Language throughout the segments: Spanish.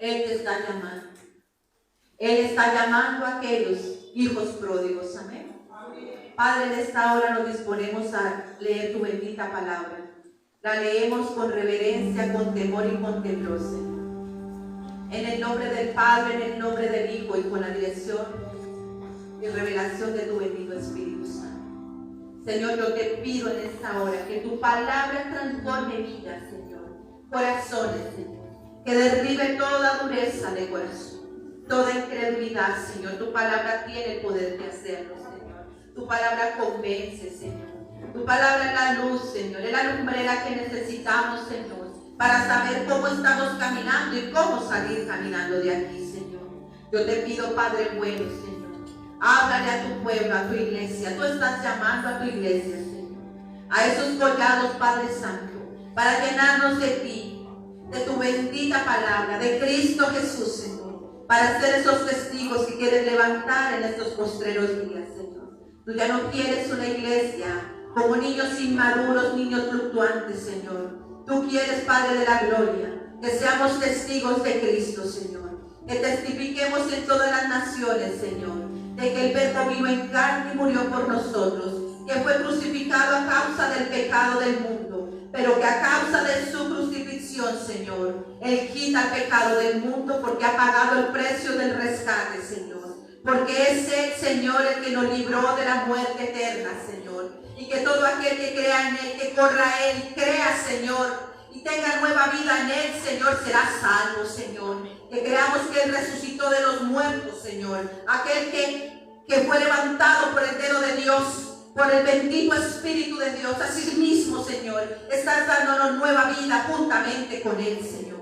Él te está llamando. Él está llamando a aquellos hijos pródigos. Amén. Padre, en esta hora nos disponemos a leer tu bendita palabra. La leemos con reverencia, con temor y con temblor, Señor. En el nombre del Padre, en el nombre del Hijo y con la dirección y revelación de tu bendito Espíritu Santo. Señor, yo te pido en esta hora que tu palabra transforme vidas, Señor, corazones, Señor, que derribe toda dureza de corazón, toda incredulidad, Señor. Tu palabra tiene el poder de hacerlo, Señor. Tu palabra convence, Señor. Tu palabra es la luz, Señor, es la lumbrera que necesitamos, Señor, para saber cómo estamos caminando y cómo salir caminando de aquí, Señor. Yo te pido, Padre bueno, Señor, háblale a tu pueblo, a tu iglesia. Tú estás llamando a tu iglesia, Señor, a esos collados, Padre Santo, para llenarnos de ti, de tu bendita palabra, de Cristo Jesús, Señor, para ser esos testigos que quieres levantar en estos postreros días, Señor. Tú ya no quieres una iglesia como niños inmaduros, niños fluctuantes, Señor. Tú quieres, Padre de la gloria, que seamos testigos de Cristo, Señor. Que testifiquemos en todas las naciones, Señor, de que el Verbo vino en carne y murió por nosotros, que fue crucificado a causa del pecado del mundo, pero que a causa de su crucifixión, Señor, Él quita el pecado del mundo porque ha pagado el precio del rescate, Señor. Porque es Él, Señor, el que nos libró de la muerte eterna, Señor. Y que todo aquel que crea en Él, que corra a Él y crea, Señor, y tenga nueva vida en Él, Señor, será salvo, Señor. Que creamos que Él resucitó de los muertos, Señor. Aquel que fue levantado por el dedo de Dios, por el bendito Espíritu de Dios. Así mismo, Señor, estás dándonos nueva vida juntamente con Él, Señor.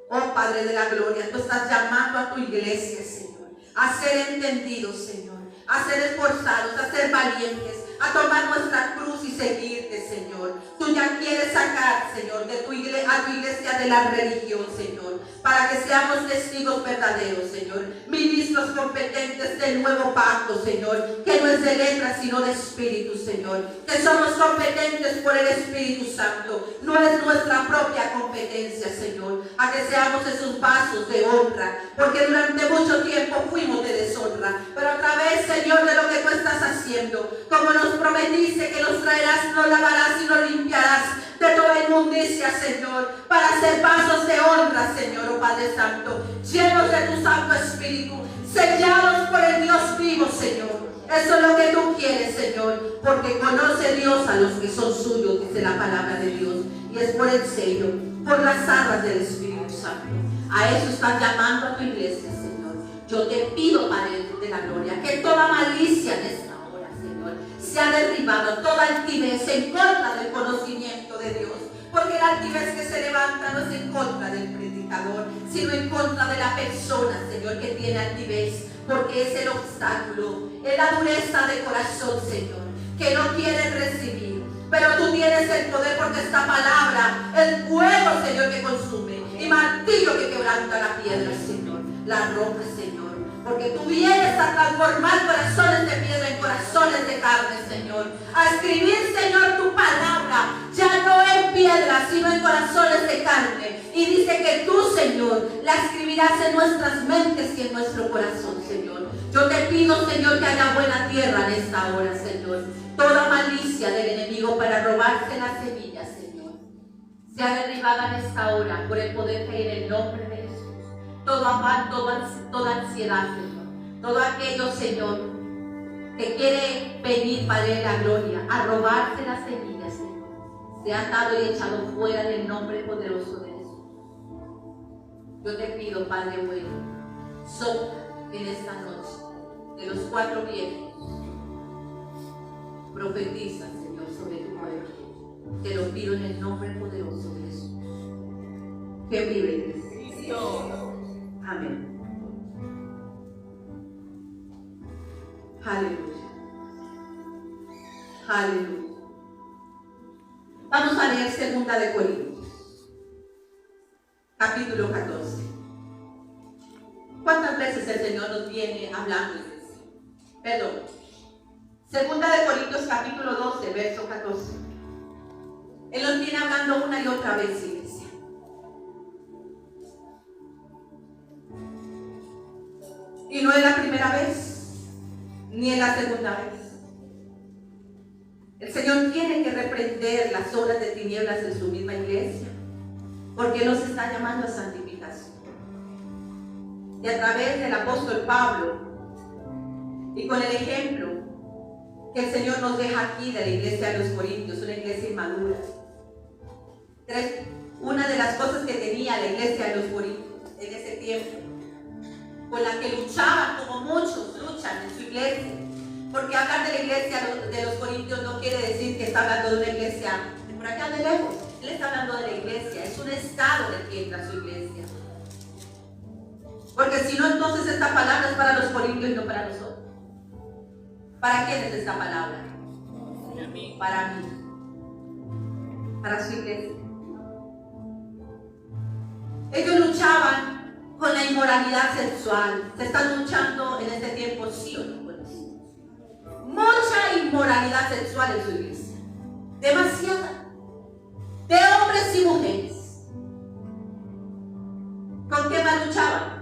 Oh Padre de la gloria, tú estás llamando a tu iglesia, Señor, a ser entendidos, Señor, a ser esforzados, a ser valientes, a tomar nuestra cruz y seguirte, Señor. Tú ya quieres sacar, Señor, de tu a tu iglesia de la religión, Señor, para que seamos testigos verdaderos, Señor, ministros competentes del nuevo pacto, Señor, que no es de letras sino de espíritu, Señor, que somos competentes por el Espíritu Santo, no es nuestra propia competencia, Señor, a que seamos esos vasos de honra, porque durante mucho tiempo fuimos de deshonra, pero a través, Señor, de lo que tú estás haciendo, como nos prometiste que nos traerás, nos lavarás y nos limpiarás de toda inmundicia, Señor, para ser vasos de honra, Señor, oh Padre Santo, llenos de tu Santo Espíritu, sellados por el Dios vivo, Señor. Eso es lo que tú quieres, Señor, porque conoce Dios a los que son suyos, dice la palabra de Dios, y es por el sello, por las arras del Espíritu Santo. A eso estás llamando a tu iglesia, Señor. Yo te pido, Padre de la gloria, que toda malicia en esta hora, Señor, sea derribado, toda altivez en contra del conocimiento de Dios, porque la altivez que se levanta no es en contra del predicador, sino en contra de la persona, Señor, que tiene altivez, porque es el obstáculo, es la dureza de corazón, Señor, que no quieren recibir. Pero tú tienes el poder, porque esta palabra, el fuego, Señor, que consume, y martillo que quebranta la piedra, Señor, la roca, Señor, porque tú vienes a transformar corazones de piedra en corazones de carne, Señor, a escribir, Señor, tu palabra, ya no en piedra, sino en corazones de carne. Y dice que tú, Señor, la escribirás en nuestras mentes y en nuestro corazón, Señor. Yo te pido, Señor, que haya buena tierra en esta hora, Señor. Toda malicia del enemigo para robarse las semillas, Señor, sea derribada en esta hora por el poder que hay en el nombre de Jesús. Todo afán, toda ansiedad, Señor, todo aquello, Señor, que quiere venir, Padre de la gloria, a robarse las semillas, Señor, sea atado y echado fuera en el nombre poderoso de Jesús. Yo te pido, Padre bueno, sopla en esta noche de los 4 vientos. Profetiza, Señor, sobre tu pueblo. Te lo pido en el nombre poderoso de Jesús. Que vive Cristo. Amén. Aleluya. Aleluya. Vamos a leer 2 de Corintios, capítulo 14. ¿Cuántas veces el Señor nos viene hablando de eso? Perdón. 2 de Corintios capítulo 12, verso 14. Él nos viene hablando una y otra vez, iglesia. Y no es la primera vez, ni es la segunda vez. El Señor tiene que reprender las obras de tinieblas en su misma iglesia, porque Él nos está llamando a santificación. Y a través del apóstol Pablo, y con el ejemplo que el Señor nos deja aquí de la iglesia de los Corintios, una iglesia inmadura. Una de las cosas que tenía la iglesia de los Corintios en ese tiempo, con la que luchaban, como muchos luchan en su iglesia, porque hablar de la iglesia de los Corintios no quiere decir que está hablando de una iglesia de por acá de lejos. Él está hablando de la iglesia, es un estado en el que entra su iglesia. Porque si no, entonces esta palabra es para los corintios y no para nosotros. ¿Para quién es esta palabra? Para mí. Para su iglesia. Ellos luchaban con la inmoralidad sexual. Se están luchando en este tiempo, sí o no, con eso. Mucha inmoralidad sexual en su iglesia. Demasiada. De hombres y mujeres. ¿Con qué más luchaban?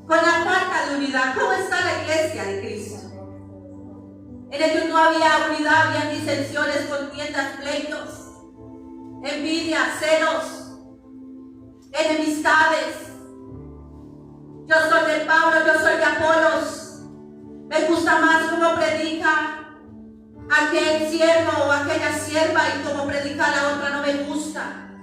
Con la falta de unidad. ¿Cómo está la iglesia de Cristo? En ellos no había unidad, había disensiones, contiendas, pleitos, envidia, celos, enemistades. Yo soy de Pablo, yo soy de Apolos. Me gusta más cómo predica aquel siervo o aquella sierva, y cómo predica la otra no me gusta.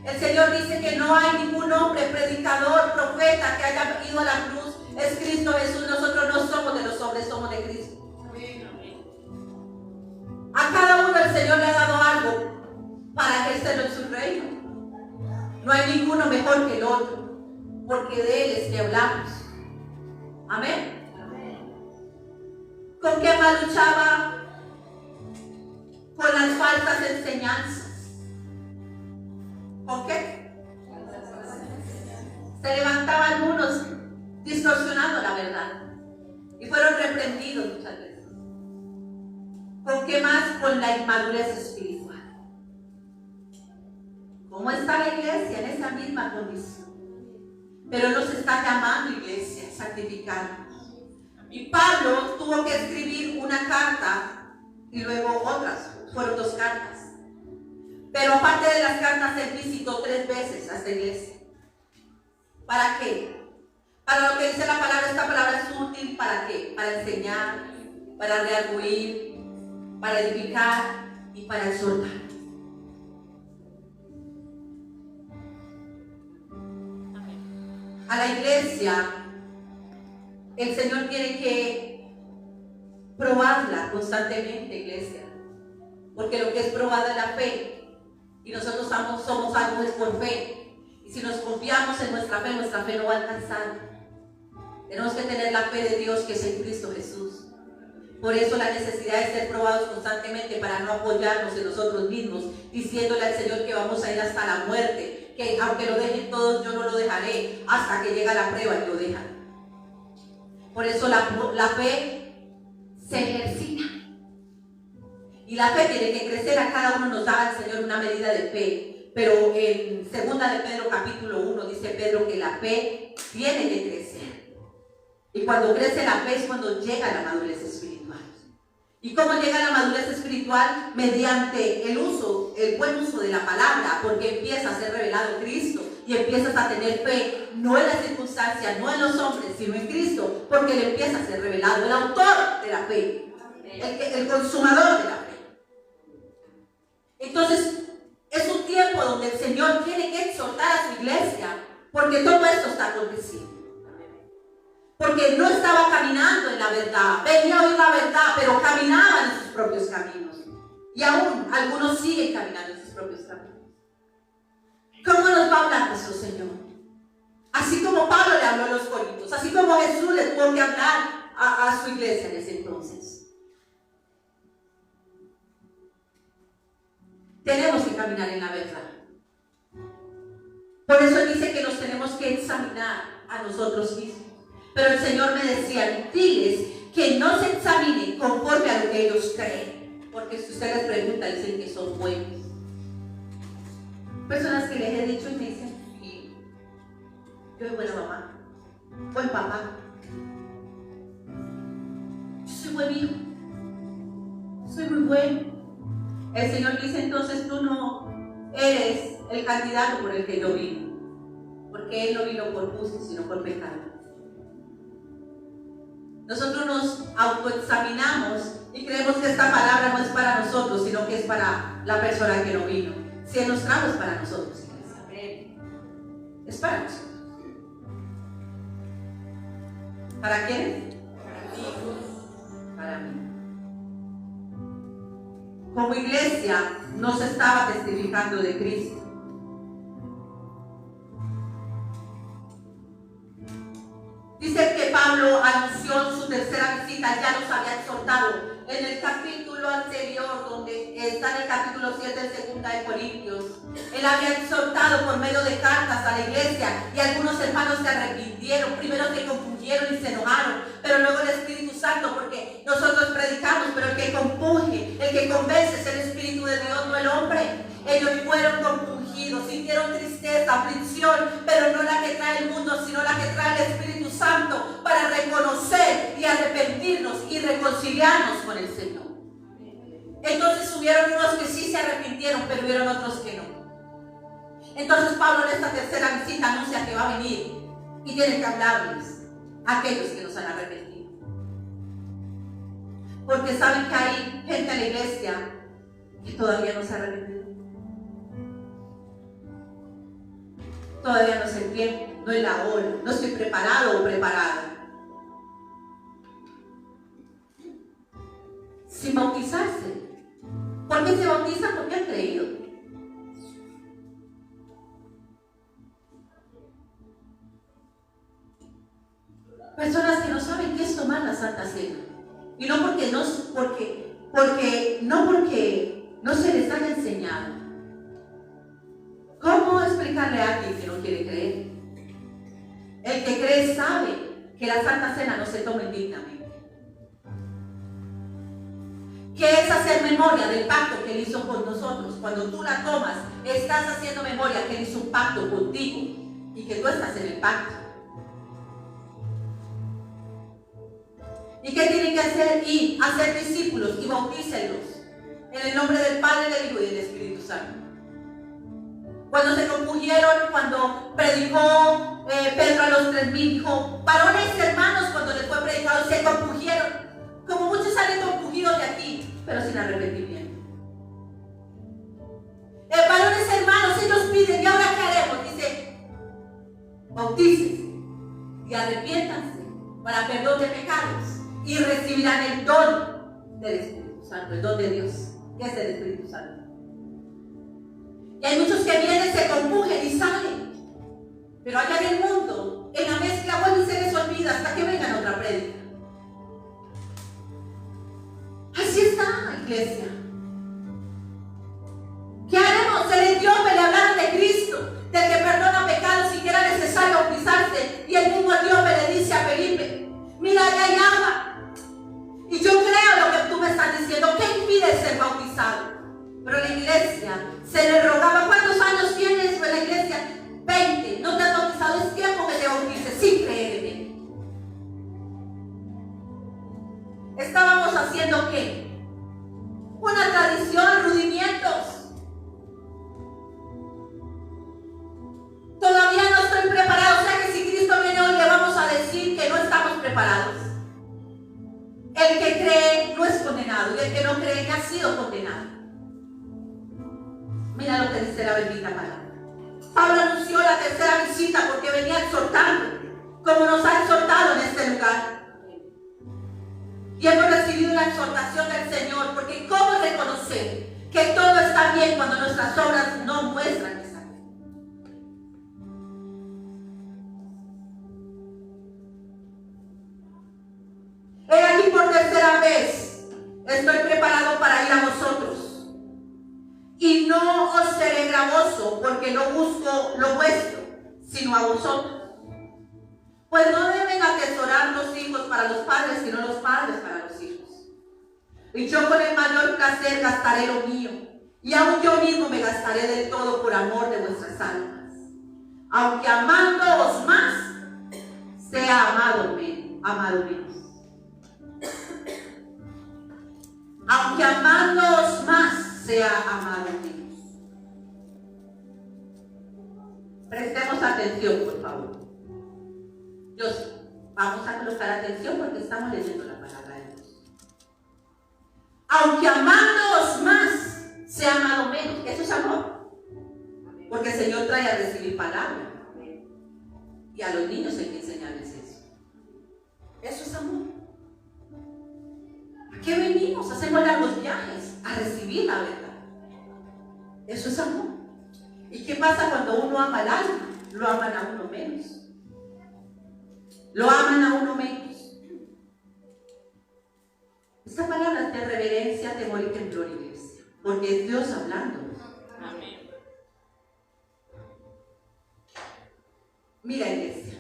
El Señor dice que no hay ningún hombre, predicador, profeta que haya ido a la cruz. Es Cristo Jesús. Nosotros no somos de los hombres, somos de Cristo. A cada uno el Señor le ha dado algo para ejercerlo en su reino. No hay ninguno mejor que el otro, porque de Él es que hablamos. Amén. ¿Con qué más luchaba? Con las falsas enseñanzas. ¿Con qué? Se levantaban unos distorsionando la verdad y fueron reprendidos muchas veces. ¿Con qué más? Con la inmadurez espiritual. ¿Cómo está la iglesia? En esa misma condición. Pero nos está llamando, iglesia, a santificarnos. Y Pablo tuvo que escribir una carta y luego otras. Fueron 2 cartas. Pero aparte de las cartas, él visitó 3 veces a esta iglesia. ¿Para qué? Para lo que dice la palabra. Esta palabra es útil. ¿Para qué? Para enseñar, para redarguir, para edificar y para exhortar. A la iglesia, el Señor tiene que probarla constantemente, iglesia. Porque lo que es probada es la fe. Y nosotros somos salvos por fe. Y si nos confiamos en nuestra fe no va a alcanzar. Tenemos que tener la fe de Dios, que es en Cristo Jesús. Por eso la necesidad de ser probados constantemente, para no apoyarnos en nosotros mismos, diciéndole al Señor que vamos a ir hasta la muerte, que aunque lo dejen todos, yo no lo dejaré, hasta que llega la prueba y lo dejan. Por eso la fe se ejercita. Y la fe tiene que crecer. A cada uno nos da el Señor una medida de fe. Pero en 2 de Pedro capítulo 1 dice Pedro que la fe tiene que crecer. Y cuando crece la fe es cuando llega la madurez espiritual. ¿Y cómo llega la madurez espiritual? Mediante el buen uso de la palabra, porque empieza a ser revelado Cristo y empiezas a tener fe, no en las circunstancias, no en los hombres, sino en Cristo, porque Él empieza a ser revelado, el autor de la fe, el consumador de la fe. Entonces, es un tiempo donde el Señor tiene que exhortar a su iglesia, porque todo esto está aconteciendo. Porque no estaba caminando en la verdad, venía a oír la verdad, pero caminaban en sus propios caminos. Y aún algunos siguen caminando en sus propios caminos. ¿Cómo nos va a hablar nuestro Señor? Así como Pablo le habló a los Corintios, así como Jesús le tuvo que hablar a su iglesia en ese entonces. Tenemos que caminar en la verdad. Por eso Él dice que nos tenemos que examinar a nosotros mismos. Pero el Señor me decía, diles que no se examinen conforme a lo que ellos creen. Porque si usted les pregunta, dicen que son buenos. Personas que les he dicho y me dicen, sí, yo soy buena mamá, buen papá, soy buen hijo, soy muy bueno. El Señor dice, entonces tú no eres el candidato por el que yo vino, porque Él no vino por justo, sino por pecado. Nosotros nos autoexaminamos y creemos que esta palabra no es para nosotros, sino que es para la persona que no vino. Si Él nos trajo, es para nosotros. Es para nosotros. ¿Para quién? Para mí. Como iglesia no se estaba testificando de Cristo. Dice que Pablo anunció en su tercera visita, ya nos había exhortado en el capítulo anterior, donde está en el capítulo 7 de 2 de Corintios. Él había exhortado por medio de cartas a la iglesia y algunos hermanos se arrepintieron, primero se confundieron y se enojaron, pero luego el Espíritu Santo, porque nosotros predicamos, pero el que compuje, el que convence es el Espíritu de Dios, no el hombre. Ellos fueron compungidos, sintieron tristeza, aflicción, pero no la que trae el mundo, sino la que trae el Espíritu Santo, para reconocer y arrepentirnos y reconciliarnos con el Señor. Entonces hubieron unos que sí se arrepintieron, pero hubieron otros que no. Entonces Pablo en esta tercera visita anuncia que va a venir y tiene que hablarles a aquellos que nos han arrepentido. Porque saben que hay gente en la iglesia que todavía no se ha arrepentido. Todavía no sé el tiempo, no es la hora, no estoy preparado o preparada. Sin bautizarse. ¿Por qué se bautizan? Porque han creído. Personas que no saben qué es tomar la Santa Cena. Y no porque no se les haya enseñado. ¿Cómo explicarle a alguien que no quiere creer? El que cree sabe que la Santa Cena no se toma indignamente. ¿Qué es hacer memoria del pacto que Él hizo con nosotros? Cuando tú la tomas, estás haciendo memoria que Él hizo un pacto contigo y que tú estás en el pacto. ¿Y qué tienen que hacer? Ir a ser discípulos y bautícenlos en el nombre del Padre, del Hijo y del Espíritu Santo. Cuando se compungieron, cuando predicó Pedro a los 3,000, dijo, varones hermanos, cuando les fue predicado, se compungieron. Como muchos salen compungidos de aquí, pero sin arrepentimiento. Varones hermanos, ellos piden, ¿y ahora qué haremos? Dice, bautícense y arrepiéntanse para perdón de pecados y recibirán el don del Espíritu Santo, el don de Dios, que es el Espíritu Santo. Y hay muchos que vienen, se compungen y salen. Pero allá en el mundo, en la mezcla, bueno, y se les olvida hasta que vengan otra prédica. Así está, iglesia. ¿Qué haremos? El etíope le hablaron de Cristo, del que perdona pecados y que era necesario bautizarse. Y el mismo etíope le dice a Felipe, mira, allá hay agua. Y yo creo lo que tú me estás diciendo. ¿Qué impide ser bautizado? Pero la iglesia se le rogaba, ¿cuántos años tienes en la iglesia? 20, no te has bautizado, es tiempo que te bautices, sin creer en Él. ¿Estábamos haciendo qué? Una tradición, rudimientos. Todavía no estoy preparado, o sea que si Cristo viene hoy le vamos a decir que no estamos preparados. El que cree no es condenado y el que no cree ya ha sido condenado. Mira lo que dice la bendita palabra. Pablo anunció la tercera visita porque venía exhortando, como nos ha exhortado en este lugar. Y hemos recibido la exhortación del Señor, porque ¿cómo reconocer que todo está bien cuando nuestras obras no muestran que está bien? He aquí por tercera vez estoy preparado para ir a vosotros. Y no os seré gravoso, porque no busco lo vuestro, sino a vosotros. Pues no deben atesorar los hijos para los padres, sino los padres para los hijos. Y yo con el mayor placer gastaré lo mío, y aun yo mismo me gastaré del todo por amor de vuestras almas. Aunque amándoos más, sea amado menos. aunque amándoos más, sea amado menos. Prestemos atención, por favor. Dios, vamos a colocar atención porque estamos leyendo la palabra de Dios. Aunque amándoos más, sea amado menos. Eso es amor. Porque el Señor trae a recibir palabra. Y a los niños hay que enseñarles eso. Eso es amor. ¿A qué venimos? Hacemos largos viajes a recibir la verdad. Eso es amor. ¿Y qué pasa cuando uno ama al alma? Lo aman a uno menos. Lo aman a uno menos. Esta palabra es de reverencia, temor y temblor, iglesia. Porque es Dios hablando. Amén. Mira, iglesia.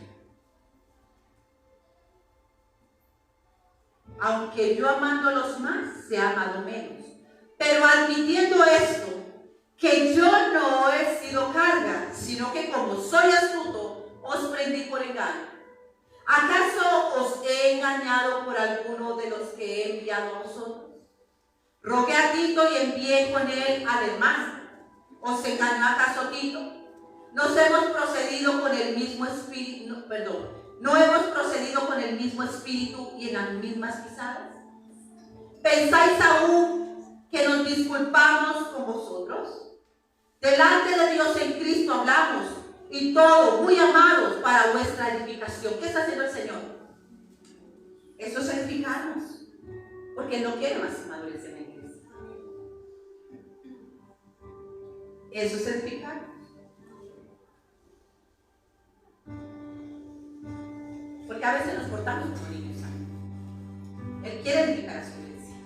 Aunque yo amándolos más, se ha amado menos. Pero admitiendo esto, que yo no he sido carga, sino que como soy astuto, os prendí por engaño. ¿Acaso os he engañado por alguno de los que he enviado a vosotros? Rogué a Tito y envié con él al hermano. ¿Os engañó acaso Tito? ¿Nos hemos procedido con el mismo espíritu? ¿No hemos procedido con el mismo espíritu y en las mismas pisadas? ¿Pensáis aún que nos disculpamos con vosotros? Delante de Dios en Cristo hablamos, y todo, muy amados, para vuestra edificación. ¿Qué está haciendo el Señor? Eso es edificarnos, porque Él no quiere más inmadurez en la iglesia. Eso es edificarnos. Porque a veces nos portamos como niños. Él quiere edificar a su iglesia.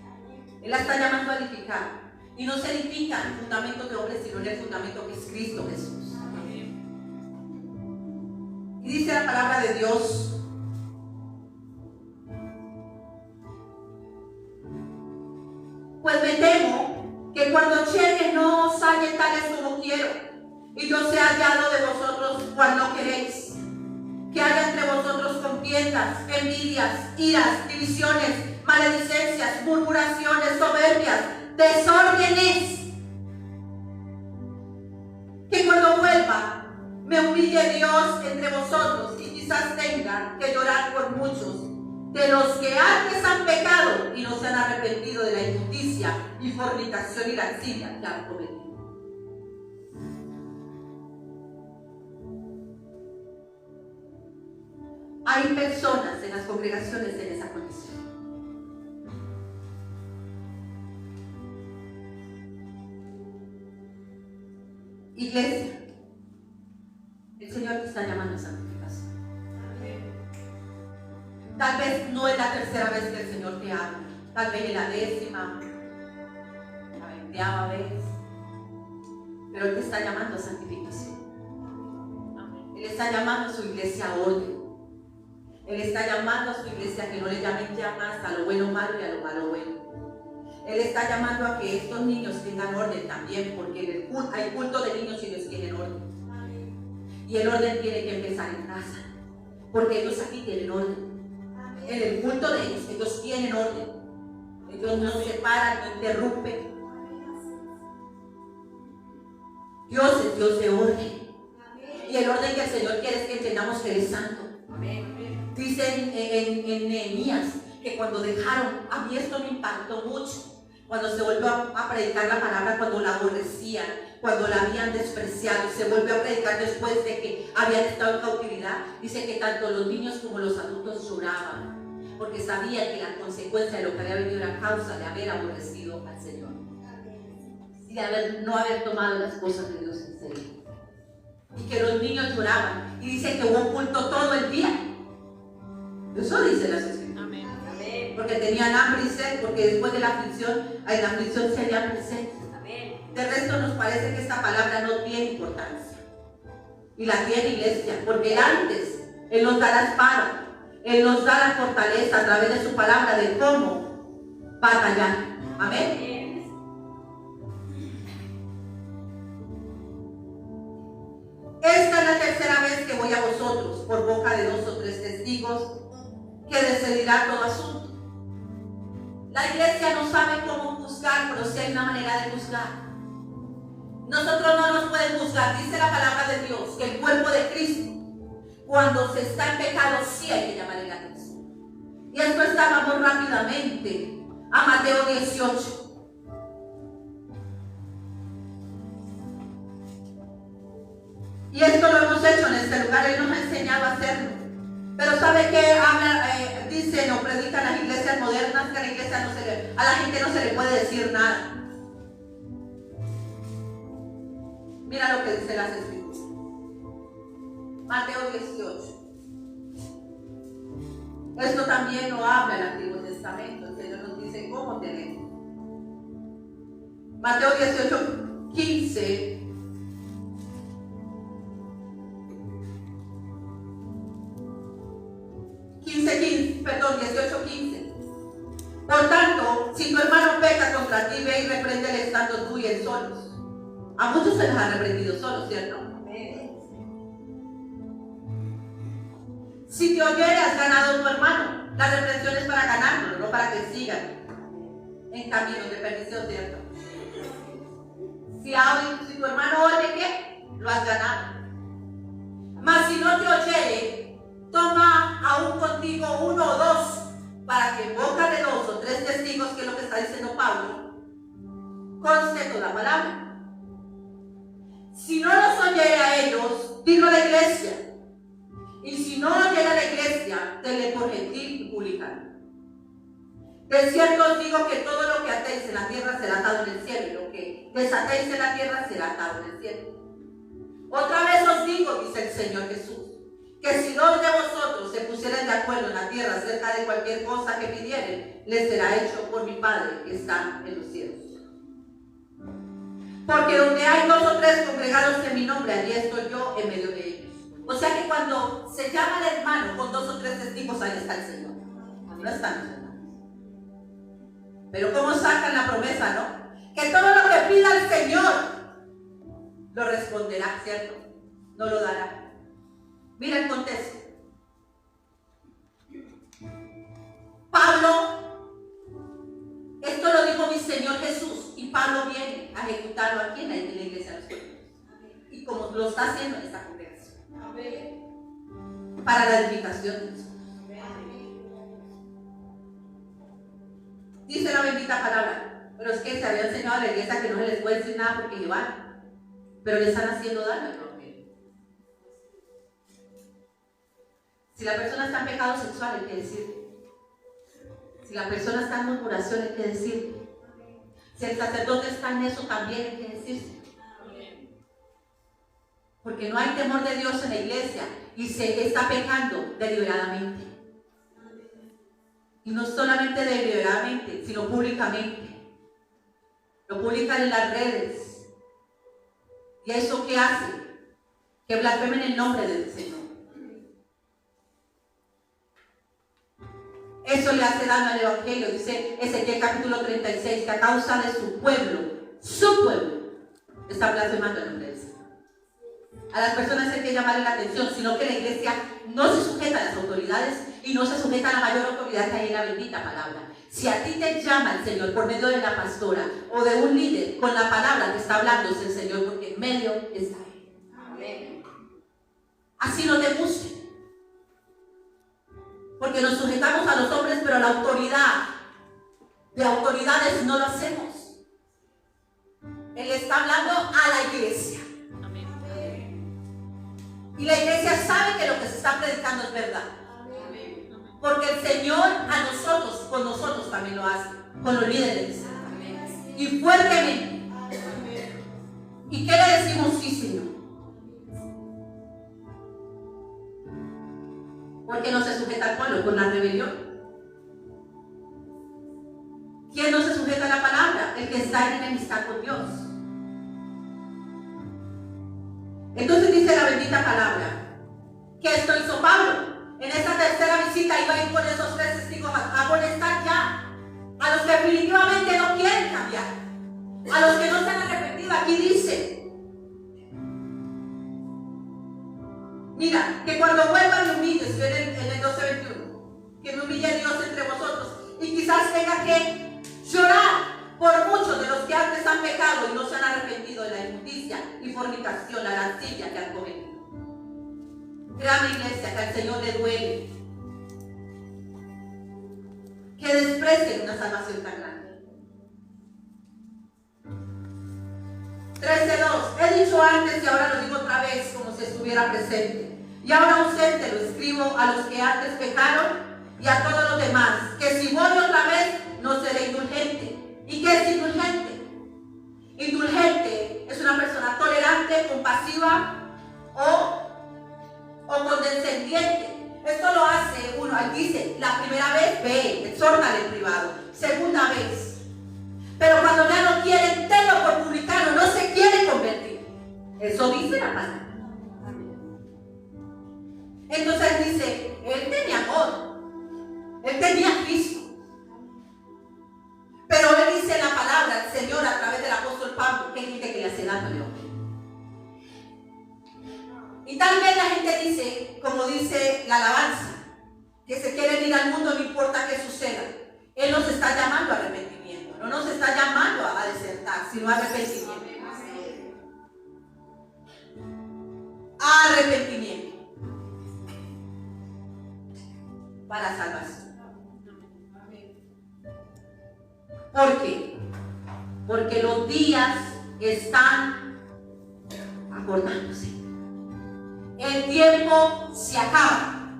Él la está llamando a edificar. Y no se edifica en el fundamento de hombres, sino en el fundamento que es Cristo Jesús. Y dice la palabra de Dios: pues me temo que cuando llegue no os halle tales como quiero, y yo sea hallado de vosotros cual no queréis. Que haya entre vosotros contiendas, envidias, iras, divisiones, maledicencias, murmuraciones, soberbias, desórdenes. Que cuando vuelva me humille Dios entre vosotros y quizás tenga que llorar por muchos de los que antes han pecado y no se han arrepentido de la injusticia y fornicación y lascivia que han cometido. Hay personas en las congregaciones en esa condición. Iglesia, el Señor te está llamando a santificación. Tal vez no es la tercera vez que el Señor te habla, tal vez es la 10ª, la 20ª vez, pero Él te está llamando a santificación. Él está llamando a su iglesia a orden. Él está llamando a su iglesia a que no le llamen ya más a lo bueno malo y a lo malo bueno. Él está llamando a que estos niños tengan orden también, porque hay culto de niños y ellos tienen orden. Y el orden tiene que empezar en casa, porque ellos aquí tienen orden. En el culto de ellos, ellos tienen orden. Ellos no se paran, no interrumpen. Dios es Dios de orden. Y el orden que el Señor quiere es que entendamos que Él es santo. Dice en Nehemías que cuando dejaron, a mí esto me impactó mucho, cuando se volvió a predicar la palabra, cuando la aborrecían, cuando la habían despreciado, y se volvió a predicar después de que habían estado en cautividad. Dice que tanto los niños como los adultos lloraban, porque sabían que la consecuencia de lo que había venido era causa de haber aborrecido al Señor y de no haber tomado las cosas de Dios en serio. Y que los niños lloraban, y dice que hubo culto todo el día. Eso dice la Escritura. Amén. Porque tenían hambre y sed, porque después de la aflicción, en la aflicción se halla hambre y sed. Amén. De resto nos parece que esta palabra no tiene importancia. Y la tiene, iglesia, porque antes Él nos da la espada, Él nos da la fortaleza a través de su palabra de cómo batallar. Amén. Esta es la tercera vez que voy a vosotros por boca de 2 o 3 testigos, que decidirá todo asunto. La iglesia no sabe cómo juzgar, pero sí hay una manera de juzgar. Nosotros no nos pueden juzgar. Dice la palabra de Dios que el cuerpo de Cristo, cuando se está en pecado, sí hay que llamar la atención. Y esto está, vamos rápidamente a Mateo 18. Y esto lo hemos hecho en este lugar, Él nos ha enseñado a hacerlo. Pero ¿sabe qué? Dicen o predican las iglesias modernas que a la iglesia a la gente no se le puede decir nada. Mira lo que dice las Escrituras. Mateo 18. Esto también lo habla el Antiguo Testamento. El Señor nos dice cómo tenemos. Mateo 18, 15. 18:15. Por tanto, si tu hermano peca contra ti, ve y repréndele estando tú y él solos. A muchos se les ha reprendido solos, ¿cierto? Si te oyere, has ganado a tu hermano. La reprensión es para ganarlo, no para que sigan en caminos de perdición, ¿cierto? Si tu hermano oye, ¿qué? Lo has ganado. Mas si no te oyere, toma aún contigo uno o dos, para que en boca de 2 o 3 testigos, que es lo que está diciendo Pablo, conste toda palabra. Si no los oyere a ellos, dilo a la iglesia. Y si no oyere a la iglesia, tenle por gentil y publicano. De cierto os digo que todo lo que atéis en la tierra será atado en el cielo, y lo que desatéis en la tierra será atado en el cielo. Otra vez os digo, dice el Señor Jesús, que si 2 de vosotros se pusieran de acuerdo en la tierra acerca de cualquier cosa que pidieren, les será hecho por mi Padre que está en los cielos. Porque donde hay 2 o 3 congregados en mi nombre, allí estoy yo en medio de ellos. O sea que cuando se llama al hermano con 2 o 3 testigos, ahí está el Señor. No están los hermanos. Pero ¿cómo sacan la promesa, no? Que todo lo que pida el Señor lo responderá, ¿cierto? No lo dará. Mira el contexto. Pablo, esto lo dijo mi Señor Jesús, y Pablo viene a ejecutarlo aquí en la iglesia de los pueblos. Y como lo está haciendo en esta congregación. Para la edificación de nosotros. Dice la bendita palabra, pero es que se había enseñado a la iglesia que no se les puede decir nada porque llevan, pero le están haciendo daño al propio. Si la persona está en pecado sexual, hay que decirle. Si la persona está en murmuración, hay que decirle. Si el sacerdote está en eso, también hay que decirse. Porque no hay temor de Dios en la iglesia y se está pecando deliberadamente. Y no solamente deliberadamente, sino públicamente. Lo publican en las redes. ¿Y eso qué hace? Que blasfemen el nombre del Señor. Eso le hace daño al Evangelio. Dice Ezequiel capítulo 36, que a causa de su pueblo, está blasfemando el nombre del Señor. A las personas hay que llamarle la atención, sino que la iglesia no se sujeta a las autoridades y no se sujeta a la mayor autoridad que hay en la bendita palabra. Si a ti te llama el Señor por medio de la pastora o de un líder con la palabra que está hablando es el Señor, porque en medio está Él. Amén. Así no te busquen. Porque nos sujetamos a los hombres, pero la autoridad de autoridades no lo hacemos. Él está hablando a la iglesia. Amén. Y la iglesia sabe que lo que se está predicando es verdad. Amén. Porque el Señor a nosotros, con nosotros también lo hace, con los líderes. Amén. Y fuertemente. Amén. ¿Y qué le decimos? Sí, Señor. Porque no se sujeta al pueblo con la rebelión. ¿Quién no se sujeta a la palabra? El que está en enemistad con Dios. Entonces dice la bendita palabra que esto hizo Pablo. En esta tercera visita iba a ir con esos 3 testigos a molestar ya a los que definitivamente no quieren cambiar, a los que no se han arrepentido. Aquí dice, mira, que cuando vuelvan y humilles, en el 12:21, que me humille Dios entre vosotros, y quizás tenga que Llorar por muchos de los que antes han pecado y no se han arrepentido de la injusticia y fornicación, la lascivia que han cometido. Créame, iglesia, que al Señor le duele que desprecien una salvación tan grande. 13:2. He dicho antes y ahora lo digo otra vez como si estuviera presente. Y ahora ausente lo escribo a los que antes pecaron y a todos los demás, que si voy otra vez no seré indulgente. ¿Y qué es indulgente? Indulgente es una persona tolerante, compasiva o condescendiente. Esto lo hace uno, dice, la primera vez ve, exhórtale en privado. Segunda vez. Pero cuando ya no quieren, tenlo por publicano, no se quiere convertir. Eso dice la palabra. Entonces dice, él tenía amor, él tenía Cristo. Pero él dice en la palabra, el Señor a través del apóstol Pablo, que dice que le hace daño al hombre. Y tal vez la gente dice, como dice la alabanza, que se quieren ir al mundo, no importa qué suceda. Él nos está llamando a arrepentimiento, no nos está llamando a desertar, sino a arrepentimiento. A arrepentimiento. Para salvación. ¿Por qué? Porque los días están acordándose. El tiempo se acaba.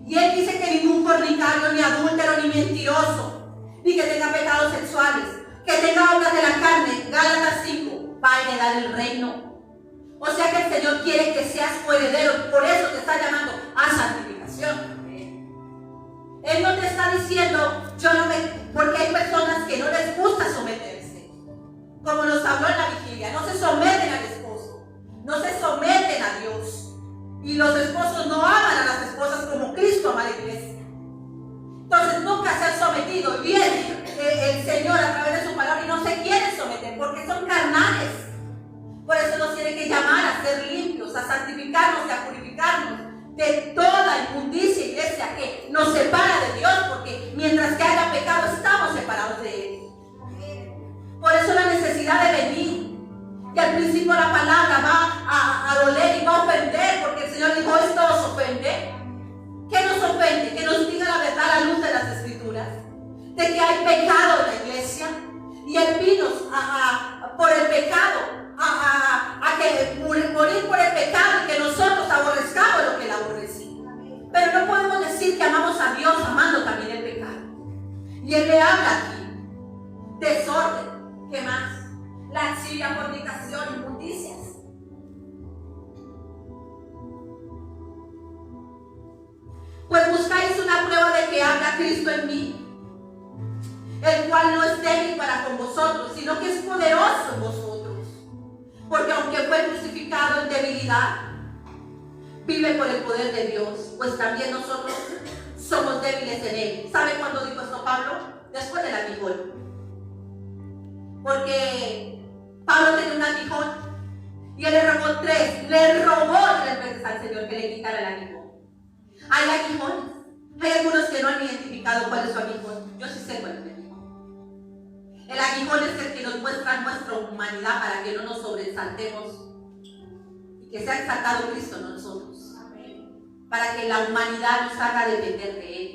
Y él dice que ningún fornicario, ni adúltero, ni mentiroso, ni que tenga pecados sexuales, que tenga obras de la carne, Gálatas 5, va a heredar el reino. O sea que el Señor quiere que seas coheredero, por eso te está llamando a santificación. Él no te está diciendo, porque hay personas que no les gusta someterse. Como nos habló en la vigilia, no se someten al esposo, no se someten a Dios. Y los esposos no aman a las esposas como Cristo ama a la iglesia. Entonces nunca se han sometido. Y viene el Señor a través de su palabra y no se quieren someter porque son carnales. Por eso nos tiene que llamar a ser limpios, a santificarnos y a purificarnos de toda inmundicia, iglesia, que nos separa de Dios, porque mientras que haya pecado estamos separados de Él. Por eso la necesidad de venir. Y al principio la palabra va a doler y va a ofender, porque el Señor dijo, ¿esto os ofende? ¿Qué nos ofende? Que nos diga la verdad a la luz de las Escrituras, de que hay pecado en la iglesia, y Él vino por el pecado, a que morir por el pecado, y que nosotros aborrezcamos lo que Él aborrecía. Pero no podemos decir que amamos a Dios amando también el pecado. Y Él le habla aquí, desorden, ¿qué más? Lascivia, fornicación, inmundicias. Pues buscáis una prueba de que habla Cristo en mí, el cual no es débil para con vosotros, sino que es poderoso en vosotros. Porque aunque fue crucificado en debilidad, vive por el poder de Dios, pues también nosotros somos débiles en Él. ¿Sabe cuándo dijo esto Pablo? Después del aguijón. Porque Pablo tenía un aguijón y él le robó tres veces al Señor que le quitara el aguijón. Hay aguijones. Hay algunos que no han identificado cuál es su aguijón. Yo sí sé cuál es el aguijón. El aguijón es el que nos muestra nuestra humanidad para que no nos sobresaltemos y que sea exaltado Cristo, no nosotros. Para que la humanidad nos haga depender de Él.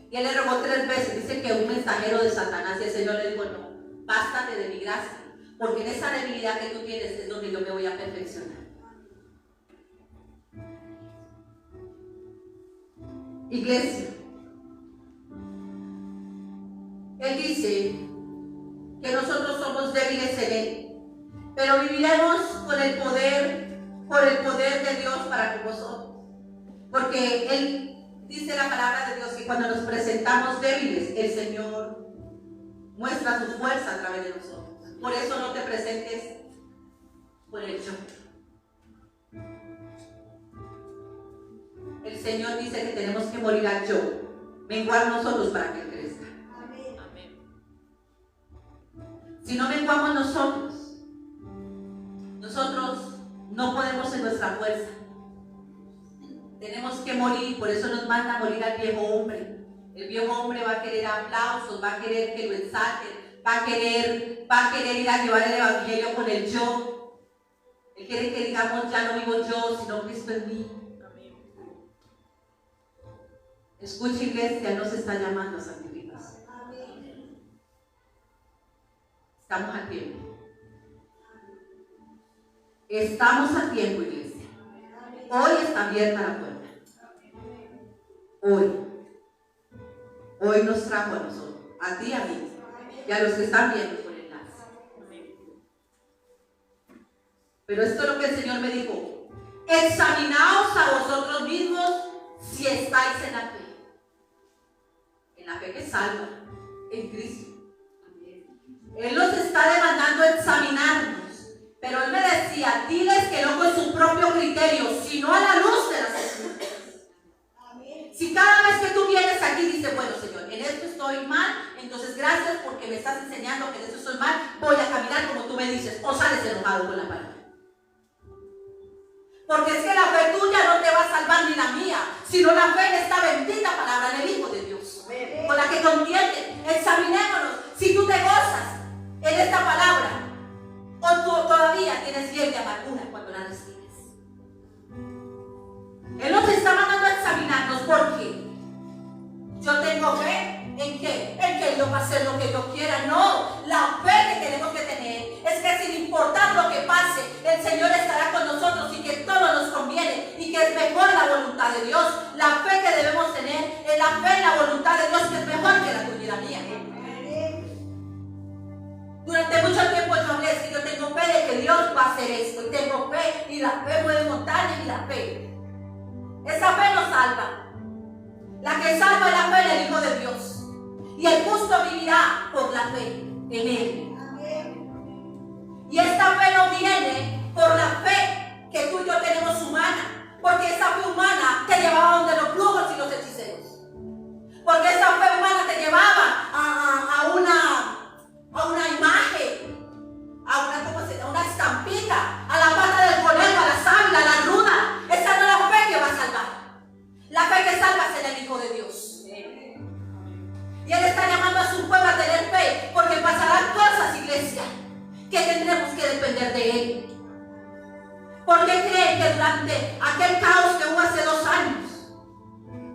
Y él le robó 3 veces. Dice que un mensajero de Satanás, y el Señor le dijo, no, bástate de mi gracia, porque en esa debilidad que tú tienes es donde yo me voy a perfeccionar. Iglesia, Él dice que nosotros somos débiles en Él, pero viviremos con el poder, por el poder de Dios para con vosotros. Porque Él dice la palabra de Dios que cuando nos presentamos débiles, el Señor muestra su fuerza a través de nosotros. Por eso no te presentes por el yo. El Señor dice que tenemos que morir al yo, menguar nosotros para que Él crezca. Amén. Si no menguamos nosotros no podemos en nuestra fuerza. Tenemos que morir, por eso nos manda a morir al viejo hombre. El viejo hombre va a querer aplausos, va a querer que lo exalten, va a querer ir a llevar el evangelio con el yo. Él quiere que digamos, ya no vivo yo, sino Cristo en mí. Escucha, iglesia, Él nos está llamando a santificarse. Estamos a tiempo. Estamos a tiempo, iglesia. Hoy está abierta la puerta. Hoy nos trajo a nosotros, a ti y a mí, y a los que están viendo por el enlace. Pero esto es lo que el Señor me dijo: examinaos a vosotros mismos si estáis en la fe que salva, en Cristo. Él nos está demandando examinarnos, pero Él me decía: diles que no con su propio criterio, sino a la luz de las Escrituras. Si cada vez que tú vienes aquí dices, bueno, Señor, en esto estoy mal, entonces gracias porque me estás enseñando que en esto estoy mal, voy a caminar como tú me dices, o sales enojado con la palabra. Porque es que la fe tuya no te va a salvar ni la mía, sino la fe en esta bendita palabra del Hijo de Dios, con la que contiene. Examinémonos si tú te gozas en esta palabra o tú todavía tienes bien de amargura cuando la recibes. Él nos está mandando a examinarnos porque yo tengo fe en qué, en que yo va a hacer lo que yo quiera. No, la fe que tenemos que tener es que sin importar lo que pase, el Señor estará con nosotros y que todo nos conviene y que es mejor la voluntad de Dios. La fe que debemos tener es la fe en la voluntad de Dios, que es mejor que la tuya y la mía. Durante mucho tiempo yo hablé que yo tengo fe de que Dios va a hacer esto, y tengo fe, y la fe mueve montañas, y la fe. Esa fe nos salva. La que salva es la fe del Hijo de Dios. Y el justo vivirá por la fe en Él. Y esta fe no viene por la fe que tú y yo tenemos humana. Porque esa fe humana te llevaba donde los brujos y los hechiceros. Porque esa fe humana te llevaba a una imagen, a una estampita, a la pata del conejo, a la sábila, a la ruda. Esa no es la fe que va a salvar. La fe que salva es en el Hijo de Dios. Y Él está llamando a su pueblo a tener fe, porque pasarán cosas, iglesia, que tendremos que depender de Él. ¿Por qué creen que durante aquel caos que hubo hace 2 años,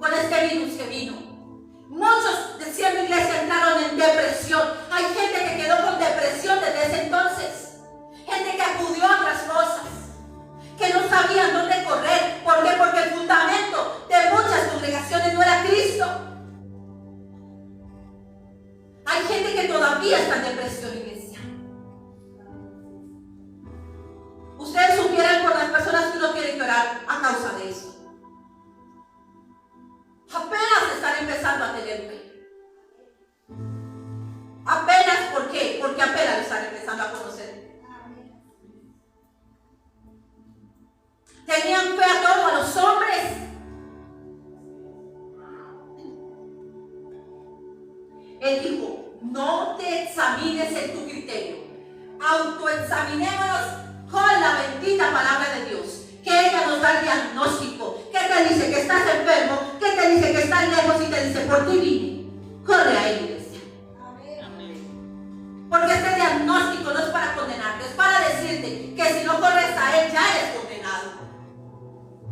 con este virus que vino, muchos de siempre iglesia entraron en depresión? Hay gente que quedó con depresión desde ese entonces, gente que acudió a otras cosas, que no sabían dónde correr. ¿Por qué? Porque el fundamento de muchas congregaciones no era Cristo. Hay gente que todavía está en depresión, iglesia. Ustedes supieran por las personas que no tienen que orar a causa de eso. Apenas están empezando a tener fe. Apenas, ¿por qué? Porque apenas lo están empezando a conocer. Tenían fe a todo, a los hombres. Él dijo: no te examines en tu criterio, autoexaminémonos con la bendita palabra de Dios, que ella nos da el diagnóstico. ¿Qué te dice? Que estás enfermo. ¿Qué te dice? Que estás lejos, y te dice: por ti vine. Corre a Él, iglesia. Porque este diagnóstico no es para condenarte, es para decirte que si no corres a Él ya eres condenado.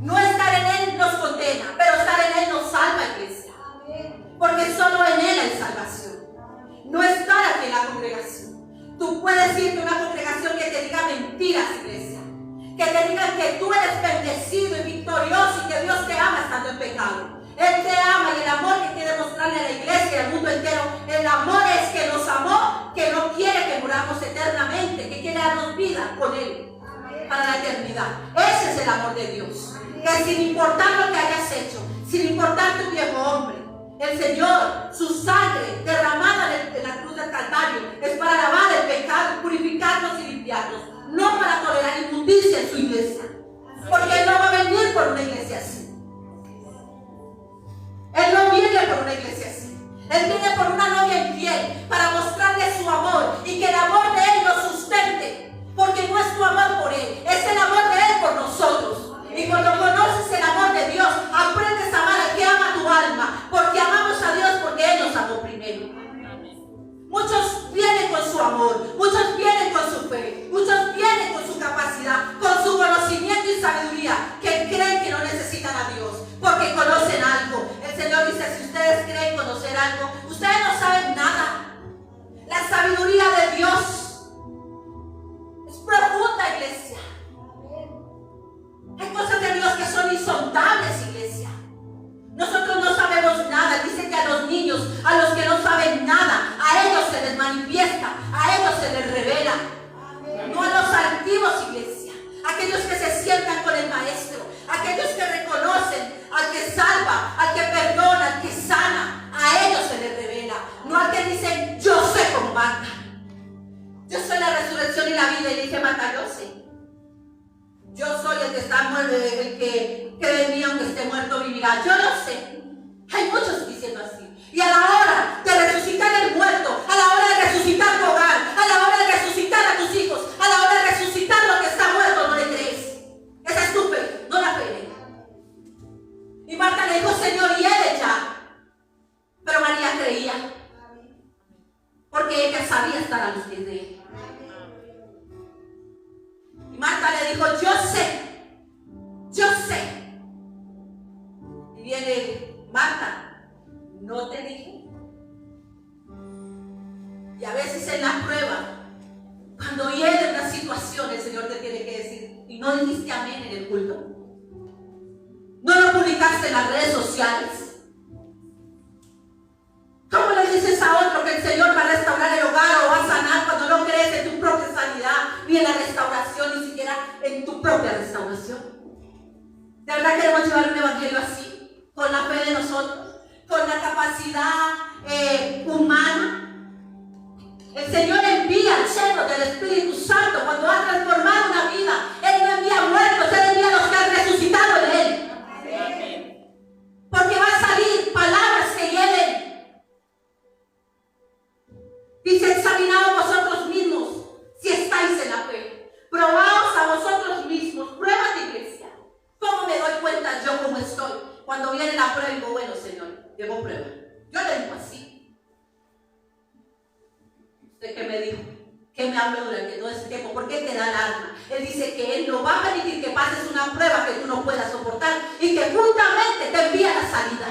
No estar en Él nos condena, pero estar en Él nos salva, iglesia. Porque solo en Él hay salvación. No estar aquí en la congregación. Tú puedes irte a una congregación que te diga mentiras, iglesia. Que te digan que tú eres bendecido y victorioso y que Dios te ama estando en pecado. Él te ama, y el amor que quiere mostrarle a la iglesia y al mundo entero, el amor es que nos amó, que no quiere que muramos eternamente, que quiere darnos vida con Él para la eternidad. Ese es el amor de Dios. Que sin importar lo que hayas hecho, sin importar tu viejo hombre, el Señor, su sangre derramada en la cruz del Calvario, es para lavar el pecado, purificarnos y limpiarnos, no para tolerar inmundicia en su iglesia. Porque Él no va a venir por una iglesia así. Él no viene por una iglesia así. Él viene por una novia infiel, para mostrarle su amor y que el amor de Él nos sustente. Porque no es tu amor por Él, es el amor de Él por nosotros. Y cuando conoces el amor de Dios, aprendes a amar al que ama tu alma, porque amamos a Dios por porque conocen algo. El Señor dice, si ustedes creen conocer algo, ustedes no saben nada. La sabiduría de Dios es profunda, iglesia. Hay cosas de Dios que son insondables, iglesia. Nosotros no sabemos nada. Dice que a los niños, a los que no saben nada, a ellos se les manifiesta, a ellos se les revela. No a los altivos, iglesia. Aquellos que se sientan con el maestro, aquellos que reconocen al que salva, al que perdona, al que sana, a ellos se les revela. No al que dicen, yo sé cómo Marta. Yo soy la resurrección y la vida. Y dice Marta, yo sé. Yo soy el que está muerto, el que cree en mí aunque esté muerto vivirá. Yo lo sé. Hay muchos diciendo así. Y a la hora de resucitar el muerto, a la hora de resucitar tu hogar, a la hora de resucitar a tus hijos, a la hora de resucitar lo que está muerto, no le crees. Esa es tu fe, no la fe. Y Marta le dijo, Señor, y él ya. Pero María creía. Porque ella sabía estar a los pies de él. Y Marta le dijo, yo sé. Y viene Marta, no te dije. Y a veces en la prueba, cuando viene una situación, el Señor te tiene que decir, y no dijiste amén en el culto. No lo publicaste en las redes sociales. ¿Cómo le dices a otro que el Señor va a restaurar el hogar o va a sanar cuando no crees en tu propia sanidad, ni en la restauración, ni siquiera en tu propia restauración? ¿De verdad queremos llevar un evangelio así? Con la fe de nosotros, con la capacidad humana. El Señor envía al lleno del Espíritu Santo cuando ha transformado una vida. Él no envía muertos, Él envía a los que han resucitado en Él. Porque va a salir palabras que llenen. Dice, examinaos vosotros mismos si estáis en la fe. Probaos a vosotros mismos. Pruébate, iglesia. ¿Cómo me doy cuenta yo cómo estoy? Cuando viene la prueba, digo, bueno, Señor, llegó prueba. Yo le digo así. ¿Usted qué me dijo? ¿Qué me habló durante todo ese tiempo? ¿Por qué te da el alma? Él dice que Él no va a permitir que pases una prueba que tú no puedas soportar y que justamente te envía la salida.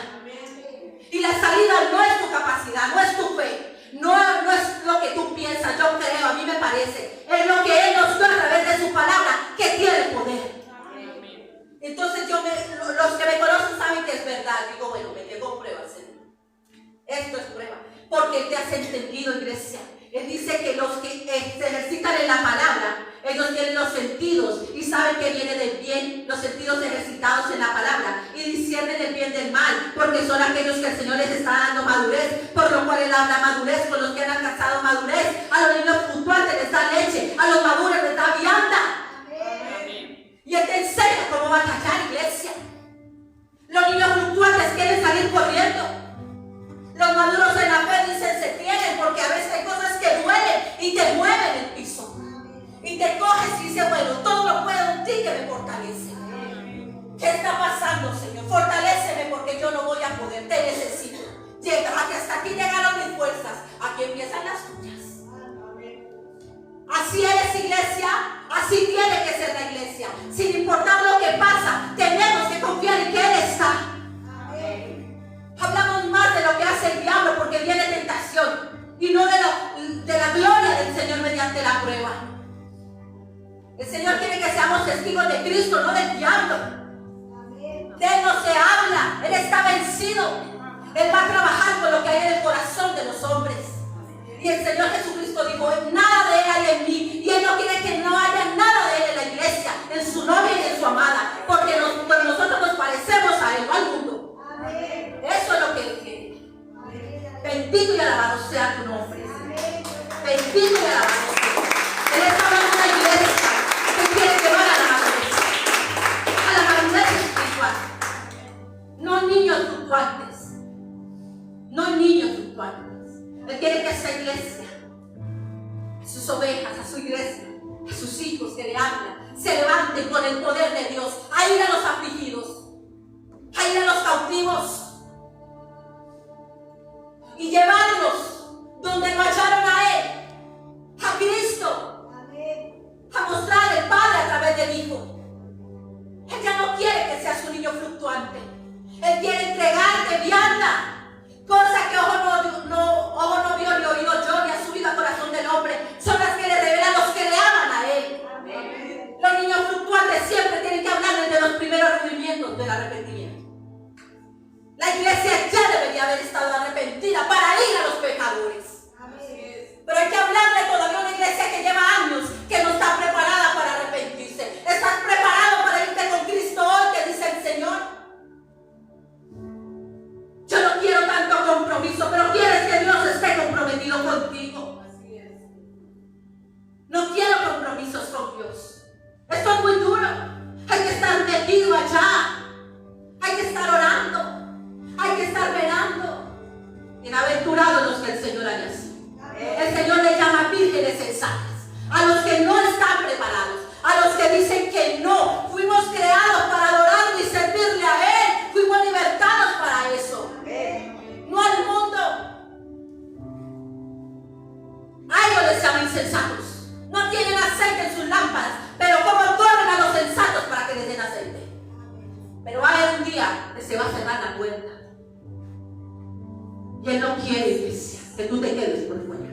Y la salida no es tu capacidad, no es tu fe. No es lo que tú piensas, yo creo, a mí me parece. Es lo que Él nos da a través de su palabra, que tiene poder. Entonces los que me conocen saben que es verdad. Digo, bueno, me llegó prueba, Señor. Esto es prueba. Porque Él te has entendido, iglesia. Él dice que los que se ejercitan en la palabra, ellos tienen los sentidos y saben que viene del bien, los sentidos ejercitados en la palabra, y disciernen el bien del mal, porque son aquellos que el Señor les está dando madurez, por lo cual Él habla madurez con los que han alcanzado madurez. A los niños fluctuantes les da leche, a los maduros les da vianda. Y Él te enseña cómo batallar, iglesia. Los niños fluctuantes quieren salir corriendo. Los maduros en la fe dicen se tienen, porque a veces hay cosas que duelen y te mueven el piso. Y te coges y dices, bueno, todo lo puedo en ti que me fortalece. ¿Qué está pasando, Señor? Fortaléceme porque yo no voy a poder, te necesito. Hasta aquí llegaron mis fuerzas, aquí empiezan las tuyas. Así eres, iglesia, así tiene que ser la iglesia. Sin importar lo que pasa, tenemos que confiar en que Él está. Hablamos más de lo que hace el diablo porque viene tentación y no de la gloria del Señor mediante la prueba. El Señor quiere que seamos testigos de Cristo, no del diablo. De Él no se habla, Él está vencido. Él va a trabajar con lo que hay en el corazón de los hombres. Y el Señor Jesucristo dijo, nada de Él hay en mí. Y Él no quiere que no haya nada de Él en la iglesia, en su novia y en su amada. Porque nosotros nos parecemos a Él, no al mundo. Eso es lo que Él quiere. Bendito y alabado sea tu nombre. Bendito y alabado sea. Él está hablando de una iglesia que quiere llevar a la madurez espiritual. No niños fluctuantes. No niños fluctuantes. Él quiere que esa iglesia, a sus ovejas, a su iglesia, a sus hijos que le hablan, se levanten con el poder de Dios a ir a los afligidos, a ir a los cautivos y llevarlos donde lo hallaron a Él, a Cristo, a mostrar el Padre a través del Hijo. Ella no quiere que seas un niño fluctuante. Él haber estado arrepentida para ir a los pecadores. Pero hay que hablarle todavía a una iglesia que lleva años, que no está preparada para arrepentirse. ¿Estás preparado para irte con Cristo hoy, que dice el Señor? Yo no quiero tanto compromiso, pero quieres que Dios esté comprometido contigo. No quiero compromisos con Dios. Esto es muy duro. Hay que estar metido allá. Hay que estar orando. Hay que estar velando. Bienaventurados los que el Señor haya sido. El Señor le llama vírgenes sensatas. A los que no están preparados. A los que dicen que no. Fuimos creados para adorarle y servirle a Él. Fuimos libertados para eso. No al mundo. A ellos les llaman insensatos. No tienen aceite en sus lámparas, pero como corren a los sensatos para que les den aceite. Pero va a haber un día que se va a cerrar la puerta. Y Él no quiere, iglesia, que tú te quedes por fuera.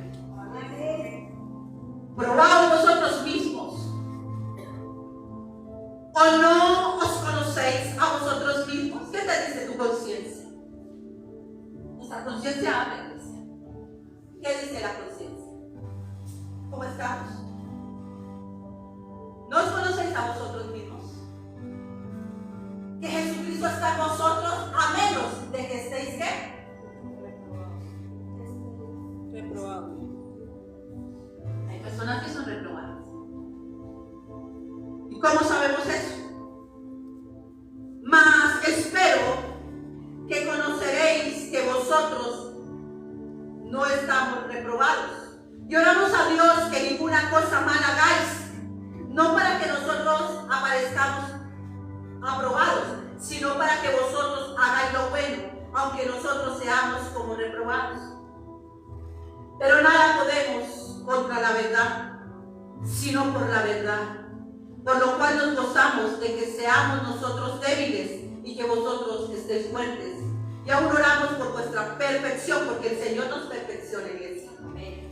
Probaos vosotros mismos. ¿O no os conocéis a vosotros mismos? ¿Qué te dice tu conciencia? Nuestra conciencia habla, iglesia. ¿Qué dice la conciencia? ¿Cómo estamos? ¿No os conocéis a vosotros mismos? Que Jesucristo está en vosotros, a menos de que estéis ¿qué? Reprobados. Hay personas que son reprobadas. ¿Y cómo sabemos eso? Mas espero que conoceréis que vosotros no estamos reprobados. Y oramos a Dios que ninguna cosa mala hagáis, no para que nosotros aparezcamos aprobados, sino para que vosotros hagáis lo bueno, aunque nosotros seamos como reprobados. Pero nada podemos contra la verdad, sino por la verdad, por lo cual nos gozamos de que seamos nosotros débiles y que vosotros estéis fuertes. Y aún oramos por vuestra perfección, porque el Señor nos perfecciona, iglesia. Amén.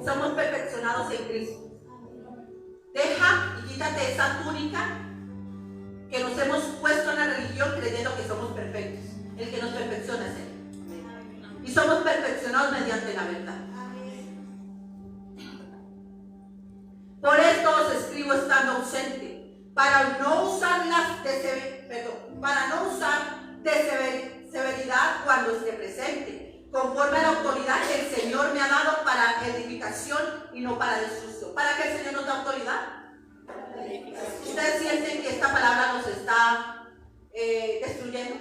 Somos perfeccionados en Cristo. Deja y quítate esa túnica que nos hemos puesto en la religión creyendo que somos perfectos. El que nos perfecciona es Él. Y somos perfeccionados mediante la verdad. Por esto os escribo estando ausente, para no usar de severidad cuando esté presente, conforme a la autoridad que el Señor me ha dado para edificación y no para destrucción. ¿Para qué el Señor nos da autoridad? ¿Ustedes sienten que esta palabra nos está destruyendo?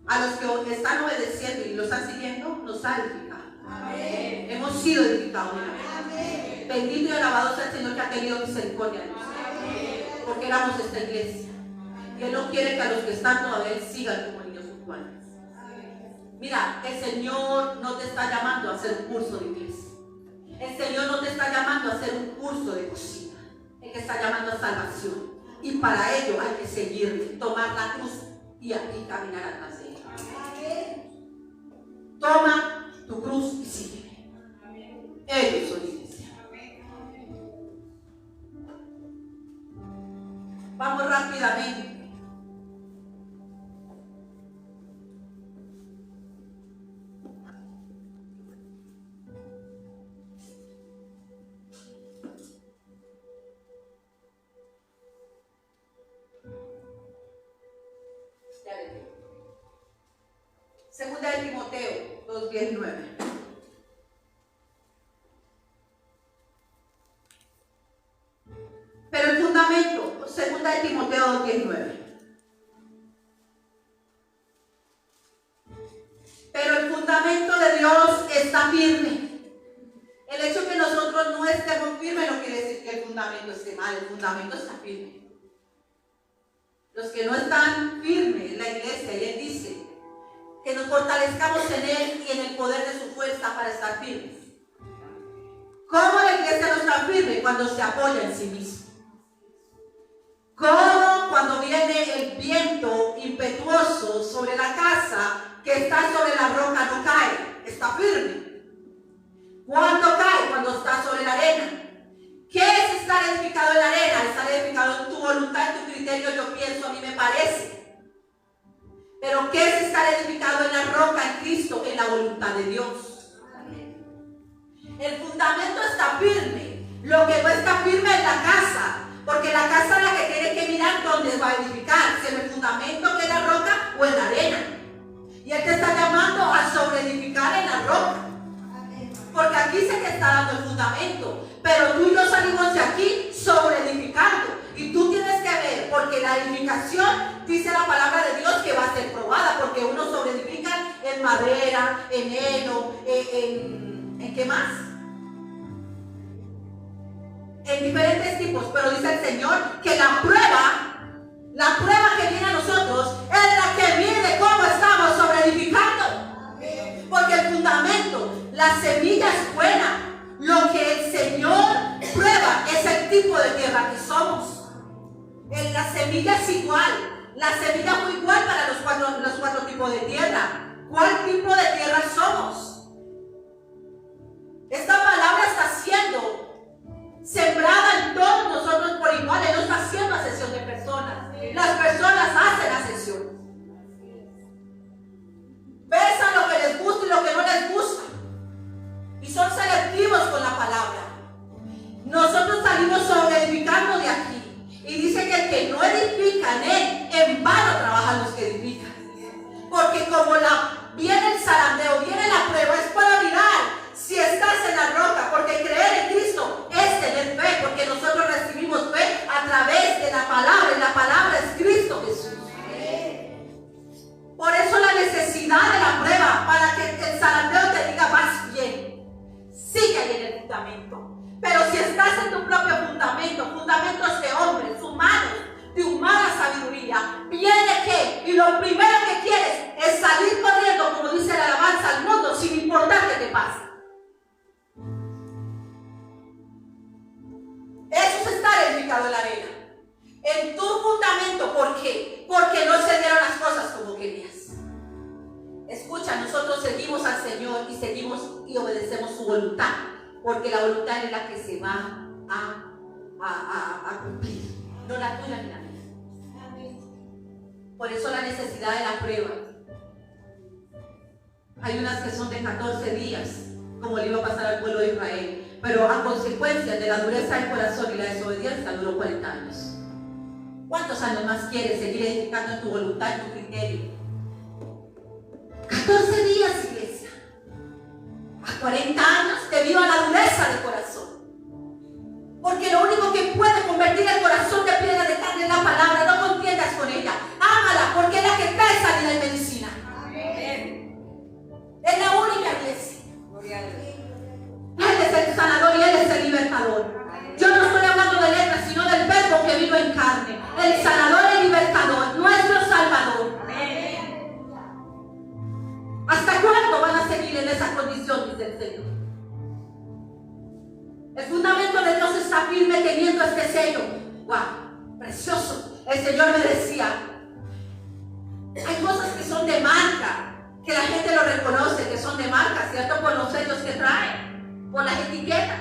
A los que están obedeciendo y lo están siguiendo, nos ha edificado. Amén. Hemos sido edificados. Amén. Bendito y alabado sea el Señor que ha tenido misericordia de nosotros. Porque éramos esta iglesia. Y Él no quiere que a los que están todavía sigan como niños puntuales. Mira, el Señor no te está llamando a hacer un curso de iglesia. El Señor no te está llamando a hacer un curso de cocina. Él te está llamando a salvación. Y para ello hay que seguirle, tomar la cruz y caminar atrás de Él. Toma tu cruz y sígueme. Ellos son iglesia. Vamos rápidamente. Segunda de Timoteo 2:19. Pero el fundamento, segunda de Timoteo 2:19. Pero el fundamento de Dios está firme. El hecho que nosotros no estemos firmes no quiere decir que el fundamento esté mal, el fundamento está firme. Los que no están firmes en la iglesia, y Él dice que nos fortalezcamos en Él y en el poder de su fuerza para estar firmes. ¿Cómo la iglesia no está firme? Cuando se apoya en sí misma. ¿Cómo? Cuando viene el viento impetuoso sobre la casa que está sobre la roca no cae, está firme. ¿Cuándo cae? Cuando está sobre la arena. ¿Qué es estar edificado en la arena? Estar edificado en tu voluntad, en tu criterio, yo pienso, a mí me parece. Pero ¿qué es estar edificado en la roca, en Cristo, en la voluntad de Dios. El fundamento está firme. Lo que no está firme es la casa, porque la casa es la que tiene que mirar dónde va a edificar, si en el fundamento que es la roca o en la arena. Y Él te está llamando a sobreedificar en la roca, porque aquí se te está dando el fundamento, pero tú y yo salimos de aquí sobreedificando. Y tú tienes que ver, porque la edificación, dice la palabra de Dios, que va a ser probada, porque uno sobreedifica en madera, en heno, ¿en qué más? En diferentes tipos, pero dice el Señor que la prueba que viene a nosotros es la que mide cómo estamos sobreedificando. Porque el fundamento, la semilla es buena. Lo que el Señor prueba es el tipo de tierra que somos. La semilla es igual. La semilla fue igual para los cuatro tipos de tierra. ¿Cuál tipo de tierra somos? Esta palabra está siendo sembrada en todos nosotros por igual. Él no está haciendo asesión de personas. Las personas hacen asesión. Besan lo que les gusta y lo que no les gusta. Y son selectivos con la palabra. Nosotros salimos sobreedificando de aquí. Y dice que el que no edifica en él, en vano trabajan los que edifican. Porque como viene el zarandeo, viene la prueba, es para mirar si estás en la roca. Porque creer en Cristo es tener fe, porque nosotros recibimos fe a través de la palabra, y la palabra es Cristo Jesús. Por eso la necesidad de la prueba, para que el zarandeo te diga vas bien, sigue ahí en el fundamento. Pero si estás en tu propio fundamentos de hombres, humanos, de humana sabiduría, viene que, y lo primero que quieres es salir corriendo, como dice la alabanza, al mundo, sin importar qué te pase. Eso es estar edificado en la arena. En tu fundamento, ¿por qué? Porque no se dieron las cosas como querías. Escucha, nosotros seguimos al Señor y seguimos y obedecemos su voluntad, porque la voluntad es la que se va a cumplir, no la tuya ni la mía. Por eso la necesidad de la prueba. Hay unas que son de 14 días, como le iba a pasar al pueblo de Israel, pero a consecuencia de la dureza del corazón y la desobediencia duró 40 años. ¿Cuántos años más quieres seguir edificando en tu voluntad, en tu criterio? 14 días, iglesia. A 40 años debido a la dureza del corazón. Porque lo único que puede convertir el corazón de piedra de carne es la palabra. No contiendas con ella. Ámala, porque es la que trae sanidad y medicina. Es la única, iglesia. Él es el sanador y Él es el libertador. Yo no estoy hablando de letras, sino del verbo que vino en carne. El sanador y el libertador, nuestro Salvador. ¿Hasta cuándo van a seguir en esa condición? Dice el Señor. El fundamento de Dios está firme teniendo este sello. ¡Wow! Precioso. El Señor me decía, hay cosas que son de marca, que la gente lo reconoce, que son de marca, ¿cierto? Por los sellos que traen, por las etiquetas.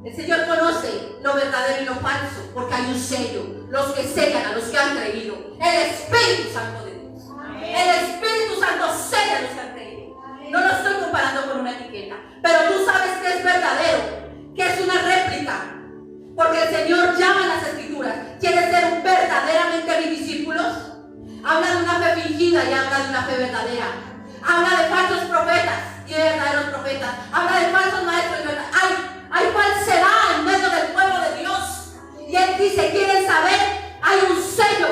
El Señor conoce lo verdadero y lo falso, porque hay un sello. Los que sellan a los que han creído. El Espíritu Santo de Dios. El Espíritu Santo sella a los que han creído. No lo estoy comparando con una etiqueta, pero tú sabes que es verdadero, que es una réplica, porque el Señor llama en las Escrituras. ¿Quieres ser verdaderamente mis discípulos? Habla de una fe fingida y habla de una fe verdadera. Habla de falsos profetas y de verdaderos profetas. Habla de falsos maestros y verdaderos. Hay falsedad en medio del pueblo de Dios. Y Él dice, ¿quieren saber? Hay un sello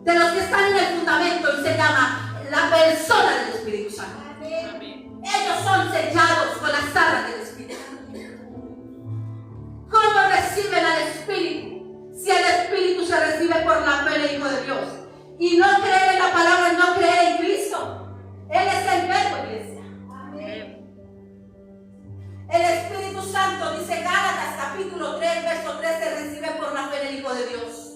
de los que están en el fundamento y se llama la persona del Espíritu Santo. Amén. Ellos son sellados con las arras del Espíritu. ¿Cómo reciben al Espíritu? Si el Espíritu se recibe por la fe del Hijo de Dios. Y no creer en la palabra, no creer en Cristo. Él es el verbo, iglesia. Amén. El Espíritu Santo, dice Gálatas capítulo 3, verso 3, se recibe por la fe del Hijo de Dios.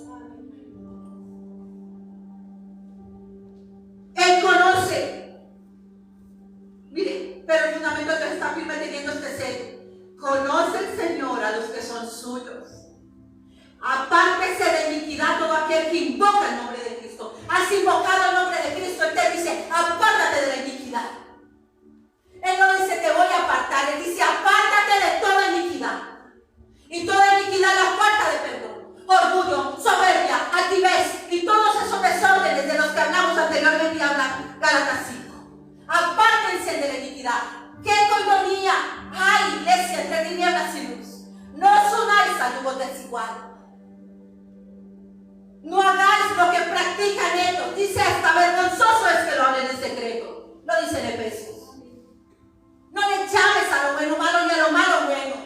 Él conoce. Mire, pero el fundamento que está firme teniendo este sello. Conoce el Señor a los que son suyos. Apártese de iniquidad todo aquel que invoca el nombre de Cristo. Has invocado el nombre de Cristo, Él te identidad. ¡Qué coinonía hay, iglesia, entre tinieblas y luz! No os unáis a yugo desigual. No hagáis lo que practican ellos. Dice hasta vergonzoso es que lo hablen en secreto. Lo dice en Efesios. No le llames a lo bueno malo ni a lo malo bueno.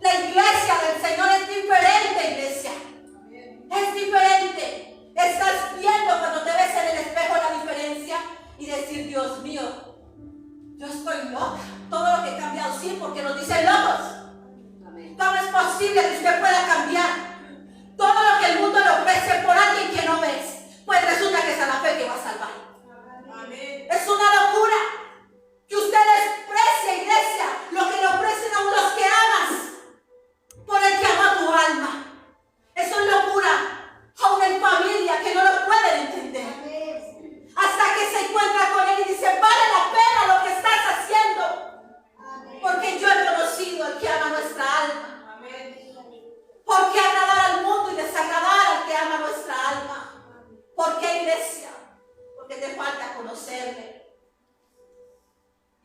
La iglesia del Señor es diferente, iglesia. Es diferente. Estás viendo cuando te ves en el espejo la diferencia y decir, Dios mío, yo estoy loca. Todo lo que he cambiado, sí, porque nos dicen locos. ¿Cómo es posible que usted pueda cambiar? Todo lo que el mundo le ofrece por alguien que no ves, pues resulta que es a la fe que va a salvar. Amén. Es una locura que usted desprecie, iglesia, lo que le ofrecen a los que amas, por el que ama tu alma. Eso es locura. Aún en familia que no lo pueden entender. Amén. Hasta que se encuentra con él y dice, vale la pena lo que estás haciendo. Amén. Porque yo he conocido al que ama nuestra alma. ¿Por qué agradar al mundo y desagradar al que ama nuestra alma? ¿Por qué, iglesia? Porque te falta conocerle.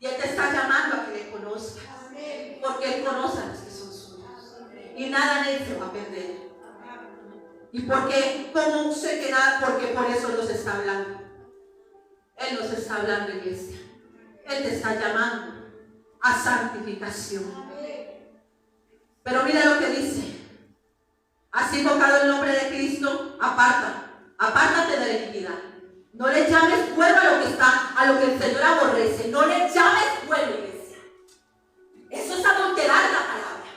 Y Él te está llamando a que le conozcas. Porque Él conoce a los que son suyos. Y nada en Él se va a perder. ¿Y por qué? ¿Cómo sé que nada? Porque por eso Él nos está hablando. Él nos está hablando, iglesia. Él te está llamando a santificación. Pero mira lo que dice. Así invocado el nombre de Cristo, apártate de la iniquidad. No le llames pueblo a lo que el Señor aborrece. No le llames pueblo, iglesia. Eso es adulterar la palabra.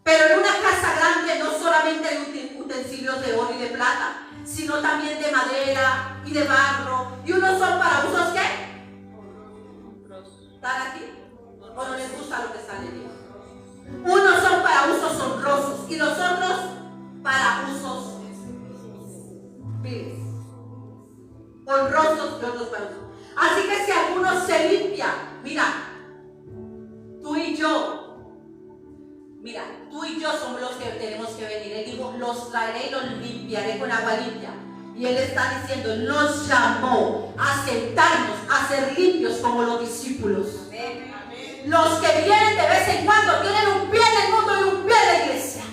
Pero en una casa grande no solamente hay utensilios de oro y de plata, sino también de madera y de barro. ¿Y unos son para usos qué? ¿Están aquí? ¿O no les gusta lo que está leyendo? Unos son para usos honrosos y los otros para usos viles. Honrosos y otros para usos. Así que si alguno se limpia, mira, tú y yo somos los que tenemos que venir. Él dijo, los traeré y los limpiaré con agua limpia. Y Él está diciendo, nos llamó a sentarnos, a ser limpios como los discípulos. Amén. Los que vienen de vez en cuando tienen un pie en el mundo y un pie en la iglesia,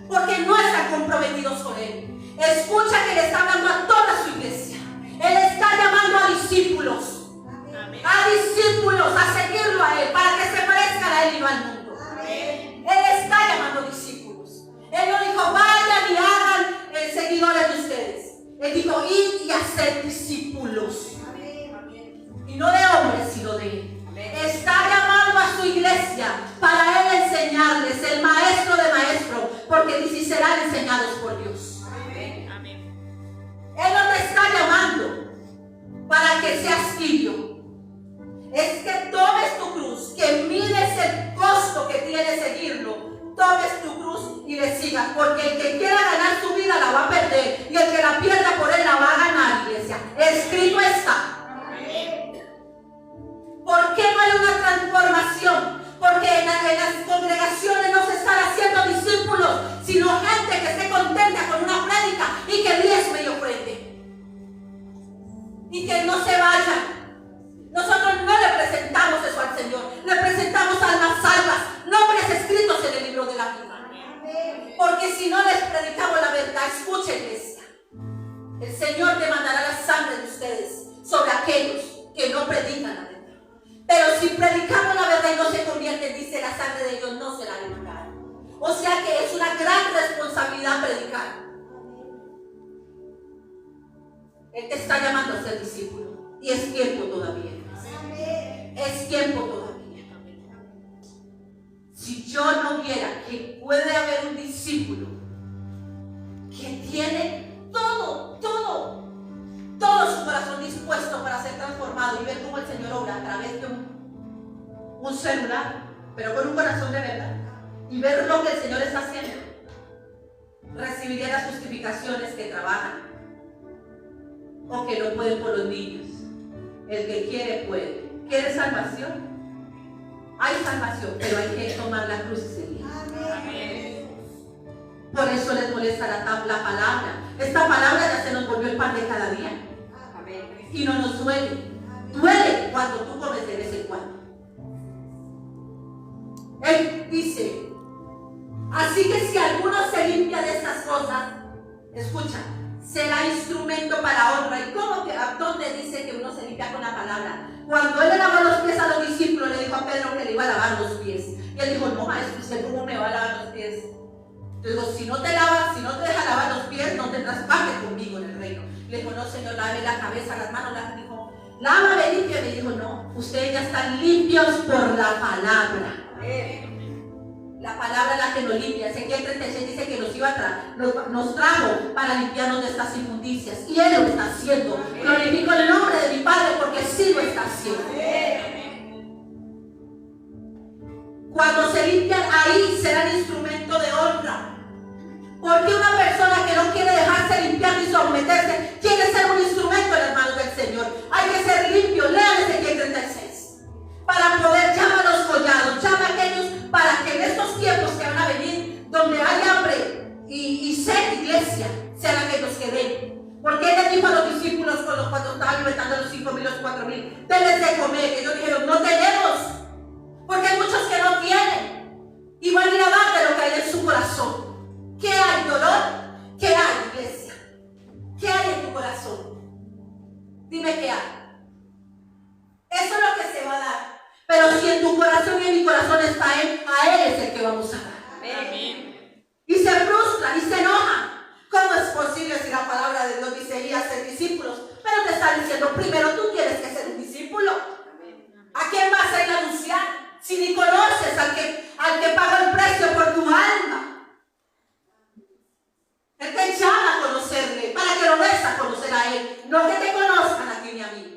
porque no están comprometidos con Él. Escucha que le está hablando a toda su iglesia. Él está llamando a discípulos. Amén. A discípulos, a seguirlo a Él, para que se parezcan a Él y no al mundo. Amén. Él está llamando discípulos. Él no dijo, vayan y hagan seguidores de ustedes. Él dijo, id y hacer discípulos. Amén. Y no de hombres, sino de Él. Está llamando a su iglesia para Él enseñarles, el maestro de maestros, porque dice serán enseñados por Dios. Amén. Él no te está llamando para que seas tibio. Es que tomes tu cruz, que mires el costo que tiene seguirlo, tomes tu cruz y le sigas, porque el que quiera ganar su vida la va a perder y el que la pierda por Él la va a ganar, iglesia. Escrito está. ¿Por qué no hay una transformación? Porque en las congregaciones no se están haciendo discípulos, sino gente que esté contenta con una prédica y que diezme y ofrende. Y que no se vayan. Nosotros no le presentamos eso al Señor, le presentamos almas salvas, nombres escritos en el libro de la vida. Porque si no les predicamos la verdad, escuchen, iglesia, el Señor demandará la sangre de ustedes sobre aquellos que no predican la verdad. Pero si predicamos la verdad y no se convierten, dice, la sangre de ellos no será limpia. O sea que es una gran responsabilidad predicar. Él te está llamando a ser discípulo. Y es tiempo todavía. Es tiempo todavía. Si yo no viera que puede haber un discípulo que tiene todo su corazón dispuesto para ser transformado y ver cómo el Señor obra a través de un celular, pero con un corazón de verdad, y ver lo que el Señor está haciendo, recibiría las justificaciones que trabajan o que no pueden por los niños. El que quiere puede. ¿Quiere salvación? Hay salvación, pero hay que tomar la cruz y seguir. Amén. Por eso les molesta la palabra. Esta palabra ya se nos volvió el pan de cada día. Amén. Y no nos duele. cuando tú comes de vez en cuando. Él dice, así que si alguno se limpia de estas cosas, escucha, será instrumento para honra. ¿Y cómo que, a dónde dice que uno se limpia con la palabra? Cuando él le lavó los pies a los discípulos, le dijo a Pedro que le iba a lavar los pies. Y él dijo, no, maestro, ¿usted cómo me va a lavar los pies? Yo digo, si no te deja lavar los pies, no tendrás parte conmigo en el reino. Le dijo, no, Señor, lave la cabeza, las manos. Le dijo, lávame, limpia. Me dijo, no, ustedes ya están limpios por la palabra. La palabra es la que nos limpia. Ezequiel 36 dice que nos trajo para limpiarnos de estas inmundicias. Y Él lo está haciendo. Glorifico el nombre de mi Padre porque sí lo está haciendo. Cuando se limpian ahí serán instrumento de honra. Porque una persona que no quiere dejarse limpiar ni someterse quiere ser un instrumento en las manos del Señor. Hay que ser limpio. Lean Ezequiel 36 para poder llamar a los collados, llama a aquellos para que en estos tiempos que van a venir, donde hay hambre y sed, iglesia, sean aquellos que den. Porque Él le dijo a los discípulos cuando estaba alimentando a los 5,000 y los 4,000, denles de comer, que ellos dijeron, no tenemos, porque hay muchos que no tienen, y van a ir a dar de lo que hay en su corazón. ¿Qué hay, dolor? ¿Qué hay, iglesia? ¿Qué hay en tu corazón? Dime qué hay. Eso es lo que se va a dar. Pero si en tu corazón y en mi corazón está Él, a Él es el que vamos a dar. Amén. Y se frustran y se enojan. ¿Cómo es posible si la palabra de Dios dice ir a ser discípulos? Pero te está diciendo, primero tú tienes que ser un discípulo. ¿A quién vas a ir a anunciar? Si ni conoces al que paga el precio por tu alma. Él te llama a conocerle, para que lo des a conocer a Él. No que te conozcan a ti ni a mí.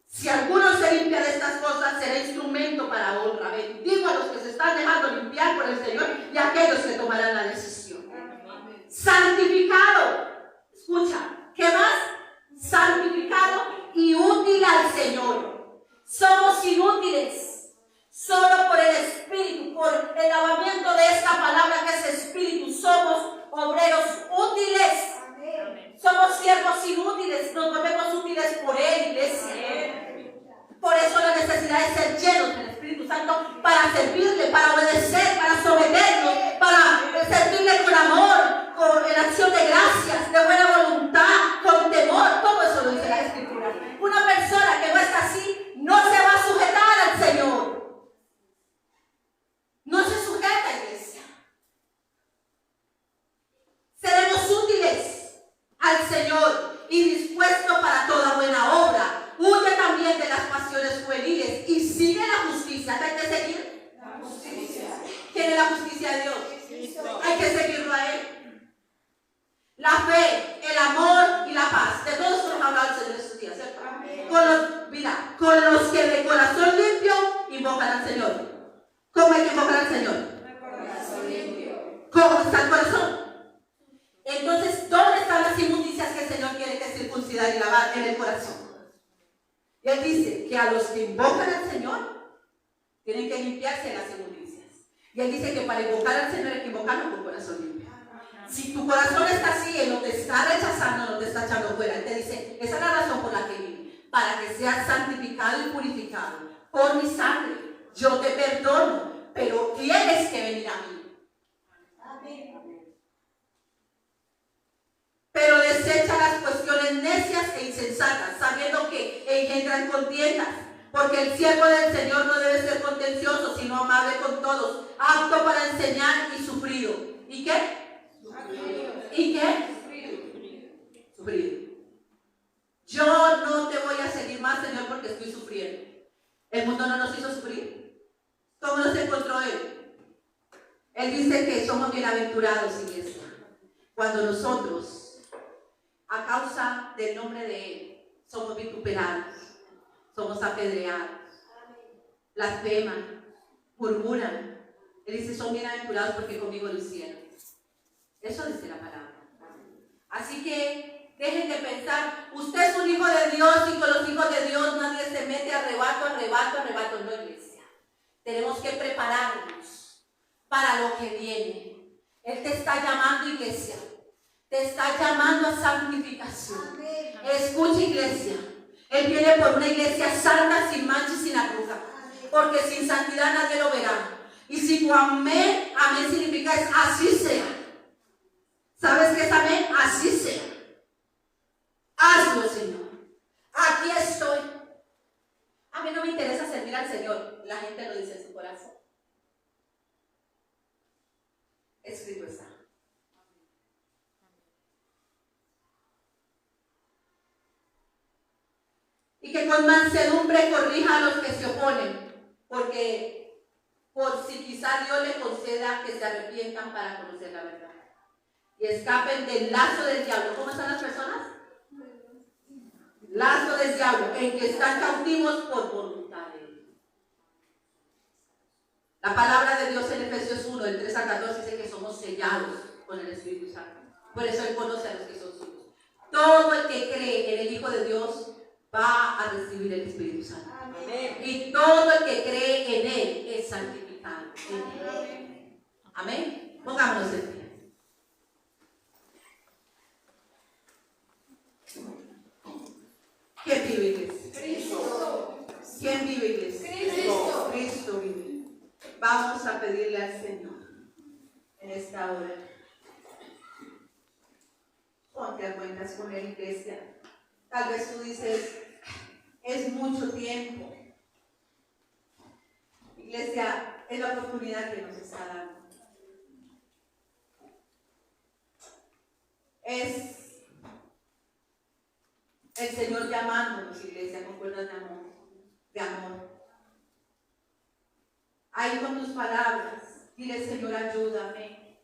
Si alguno se limpia de estas cosas, será instrumento para honra. Bendigo a los que se están dejando limpiar por el Señor y a aquellos que tomarán la decisión. Santificado. Escucha, ¿qué más? Santificado y útil al Señor. Somos inútiles. Solo por el Espíritu, por el lavamiento de esta palabra que es Espíritu, somos obreros útiles. Somos siervos inútiles, nos volvemos útiles por Él, iglesia. Por eso la necesidad de ser llenos del Espíritu Santo para servirle, para obedecer, para someternos, para servirle con amor, en acción de gracias, de buena voluntad, con temor. Todo eso lo dice la Escritura. Una persona que no está así no se va a sujetar al Señor. No se sujeta, iglesia. Seremos útiles al Señor y dispuestos para toda buena obra. Huye también de las pasiones juveniles y sigue la justicia. ¿Hay que seguir? La justicia. ¿Quién es la justicia de Dios? Cristo. Hay que seguirlo a Él. La fe, el amor y la paz. De todos nos ha hablado el Señor estos días, ¿cierto? Con los que de corazón limpio invocan al Señor. ¿Cómo hay que invocar al Señor? De corazón limpio. ¿Cómo está el corazón? Entonces, ¿dónde están las inmundicias que el Señor quiere que circuncidar y lavar? En el corazón. Y Él dice que a los que invocan al Señor tienen que limpiarse de las inmundicias. Y Él dice que para invocar al Señor hay que invocarlo con corazón limpio. Si tu corazón está así, Él no te está rechazando, no te está echando fuera. Él te dice, esa es la razón por la que vine, para que seas santificado y purificado por mi sangre. Yo te perdono, pero tienes que venir a mí. Amén. Pero desecha las cuestiones necias e insensatas, sabiendo que engendran contiendas, porque el siervo del Señor no debe ser contencioso, sino amable con todos, apto para enseñar y sufrido. ¿Y qué? Sufrido. ¿Y qué? Sufrido. Yo no te voy a seguir más, Señor, porque estoy sufriendo. El mundo no nos hizo sufrir. ¿Cómo nos encontró Él? Él dice que somos bienaventurados, iglesia, cuando nosotros, a causa del nombre de Él, somos vituperados, somos apedreados, blasfeman, murmuran. Él dice, son bienaventurados porque conmigo lo hicieron. Eso dice la palabra. Así que dejen de pensar, usted es un hijo de Dios y con los hijos de Dios nadie se mete arrebato. No, iglesia. Tenemos que prepararnos para lo que viene. Él te está llamando, iglesia. te está llamando a santificación. Escucha, iglesia. Él viene por una iglesia santa, sin mancha y sin arruga. Porque sin santidad nadie lo verá. Y si tu amén, amén significa es así sea. ¿Sabes qué es amén? Así sea. Hazlo, Señor. Aquí estoy. A mí no me interesa servir al Señor. La gente lo dice en su corazón. Escrito está. Y que con mansedumbre corrija a los que se oponen, porque por si quizá Dios le conceda que se arrepientan para conocer la verdad y escapen del lazo del diablo. ¿Cómo están las personas? Lazo del diablo, en que están cautivos por voluntad de Dios. La palabra de Dios en Efesios 1, del 3 al 14 dice que somos sellados con el Espíritu Santo. Por eso Él conoce a los que son suyos. Todo el que cree en el Hijo de Dios va a recibir el Espíritu Santo. Amén. Y todo el que cree en Él es santificado. Amén. Amén. Pongámonos en pie. ¿Quién vive, iglesia? Cristo. ¿Quién vive, iglesia? Cristo. Cristo vive. Vamos a pedirle al Señor en esta hora. Ponte a cuentas con Él, iglesia. Tal vez tú dices, es mucho tiempo. Iglesia, es la oportunidad que nos está dando. Es el Señor llamándonos, iglesia, con cuerdas de amor. De amor. Ahí con tus palabras, dile, Señor, ayúdame.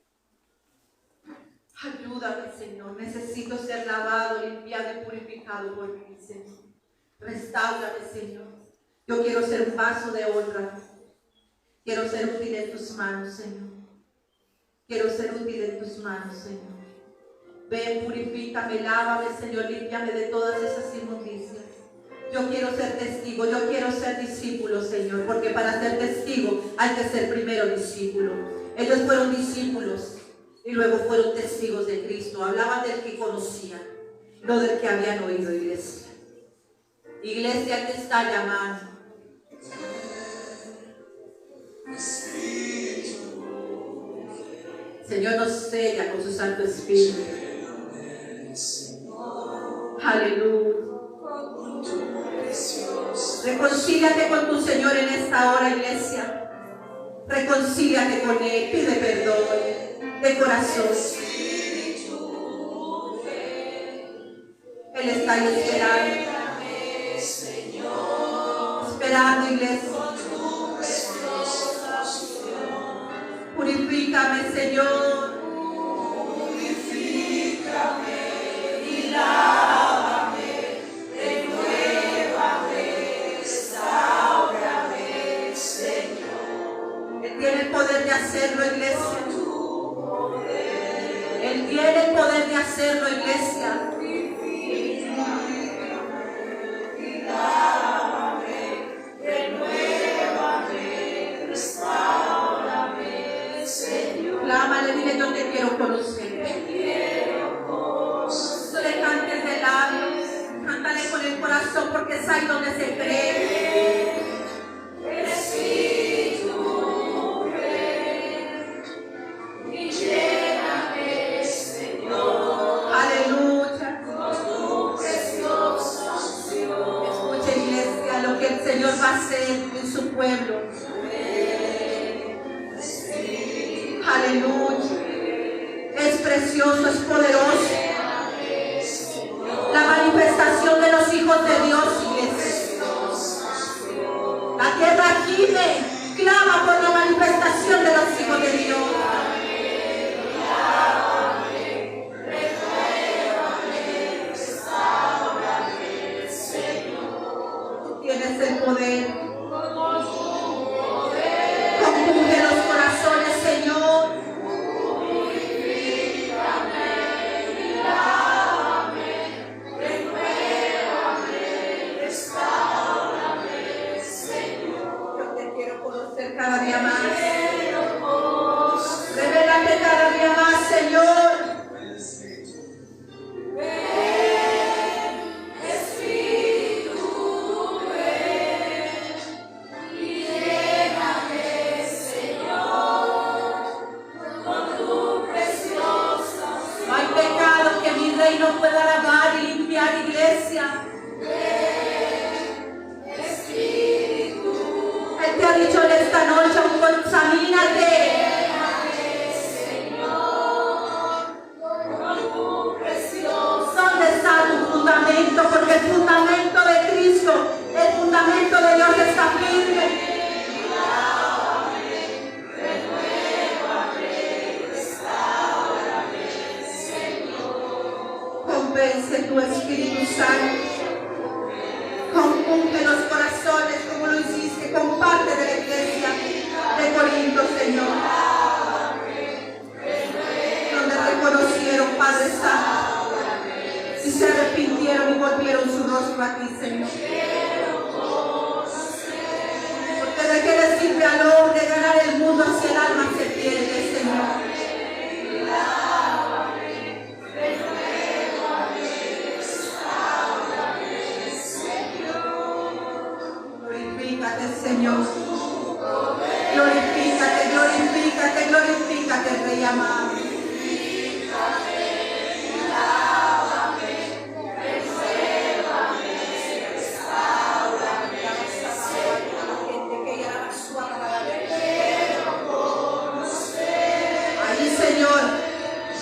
Ayúdame, Señor. Necesito ser lavado, limpiado y purificado por ti, Señor. Restáurame, Señor. Yo quiero ser un vaso de honra. Quiero ser útil en tus manos, Señor. Quiero ser útil en tus manos, Señor. Ven, purifícame, lávame, Señor, límpiame de todas esas inmundicias. Yo quiero ser testigo, yo quiero ser discípulo, Señor, porque para ser testigo hay que ser primero discípulo. Ellos fueron discípulos y luego fueron testigos de Cristo. Hablaban del que conocían, no del que habían oído, iglesia. Iglesia, te está llamando. Señor, nos sella con su Santo Espíritu. Aleluya. Reconcíliate con tu Señor en esta hora, iglesia. Reconcíliate con Él, pide perdón de corazón. Él está ahí esperando. Esperando, iglesia. Purifícame, Señor. Purifícame y lávame, renuévame, restaurame, Señor. Él tiene el poder de hacerlo, iglesia. Él tiene el poder de hacerlo, iglesia. Y lávame, renuévame, restaurame, Señor. Clámale, dile, yo te quiero conocer. No le cantes de labios, cántale con el corazón, porque es ahí donde se cree. Espíritu, ven y lléname, Señor. Aleluya. Con tu preciosa unción. Escucha, iglesia, lo que el Señor va a hacer en su pueblo. Aleluya. Es precioso, es poderoso. La manifestación de los hijos de Dios, iglesia. La tierra gime, clama por la manifestación de los hijos de Dios. Tú tienes el poder. alabe y no pueda lavar y limpiar, iglesia. Él te ha dicho en esta noche, consamínate. ¿Dónde está tu fundamento? Porque el fundamento de Cristo, el fundamento de Dios está firme. Convence tu Espíritu Santo. Confunde los corazones como lo hiciste con parte de la iglesia de Corinto, Señor. Donde reconocieron, Padre Santo, y se arrepintieron y volvieron su rostro a ti, Señor. Porque de qué le sirve al hombre ganar el mundo si el alma se pierde, Señor. Glorifícate, Señor. Glorifícate, glorifícate, glorifícate, Rey amado. Allí, Señor,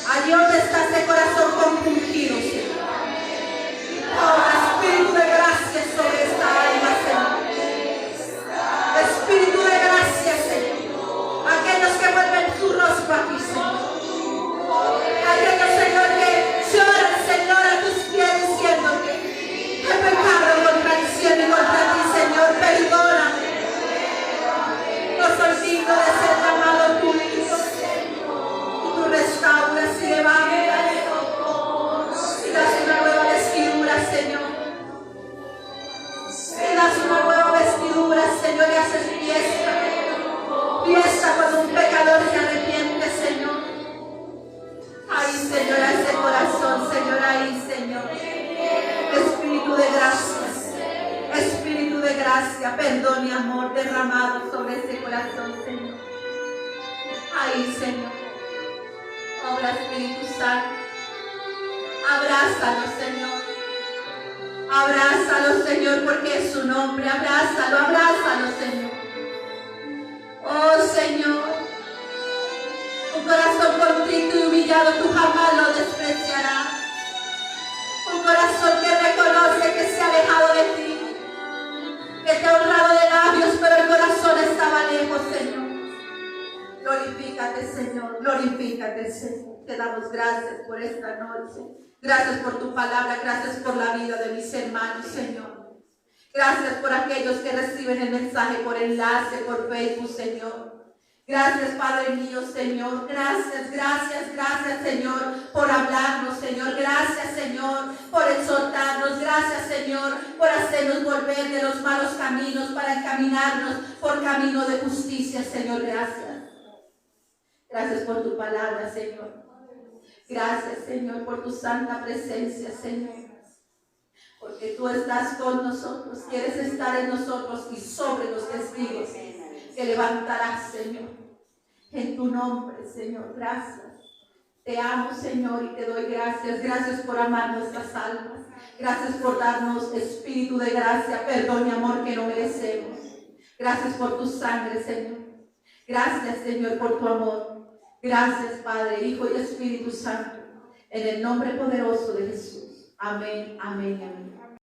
allí donde está ese corazón compungido, Señor. Oh, Espíritu de gracia sobre esta alma, Señor. Espíritu de gracia, Señor. Aquellos que vuelven su rostro aquí, Señor. Aquellos, Señor, que lloran, Señor, a tus pies diciéndote: he pecado contra el cielo y contra ti, Señor, perdóname. No soy digno de ser llamado tu hijo. Y tú restauras y levantas y das una nueva vestidura, Señor. Y das una nueva vestidura, Señor, y haces fiesta. Fiesta cuando un pecador se arrepiente, Señor. Ahí, Señor, a ese corazón, Señor, ahí, Señor. Espíritu de gracias, Espíritu de gracia, perdón y amor derramado sobre ese corazón, Señor. Ahí, Señor. Obra, Espíritu Santo. Abrázalo, Señor. Abrázalo, Señor, porque es su nombre. Abrázalo, abrázalo, Señor. Oh, Señor. Un corazón contrito y humillado tú jamás lo despreciarás. Un corazón que reconoce que se ha alejado de ti, que te ha honrado de labios, pero el corazón estaba lejos, Señor. Glorifícate, Señor. Glorifícate, Señor. Te damos gracias por esta noche. Gracias por tu palabra. Gracias por la vida de mis hermanos, Señor. Gracias por aquellos que reciben el mensaje por enlace, por Facebook, Señor. Gracias, Padre mío, Señor. Gracias, gracias, gracias, Señor, por hablarnos, Señor. Gracias, Señor, por exhortarnos. Gracias, Señor, por hacernos volver de los malos caminos para encaminarnos por camino de justicia, Señor. Gracias. Gracias por tu palabra, Señor. Gracias, Señor, por tu santa presencia, Señor. Porque tú estás con nosotros, quieres estar en nosotros y sobre los testigos que levantarás, Señor. En tu nombre, Señor, gracias. Te amo, Señor, y te doy gracias. Gracias por amar nuestras almas. Gracias por darnos espíritu de gracia, perdón y amor que no merecemos. Gracias por tu sangre, Señor. Gracias, Señor, por tu amor. Gracias, Padre, Hijo y Espíritu Santo. En el nombre poderoso de Jesús. Amén, amén, amén.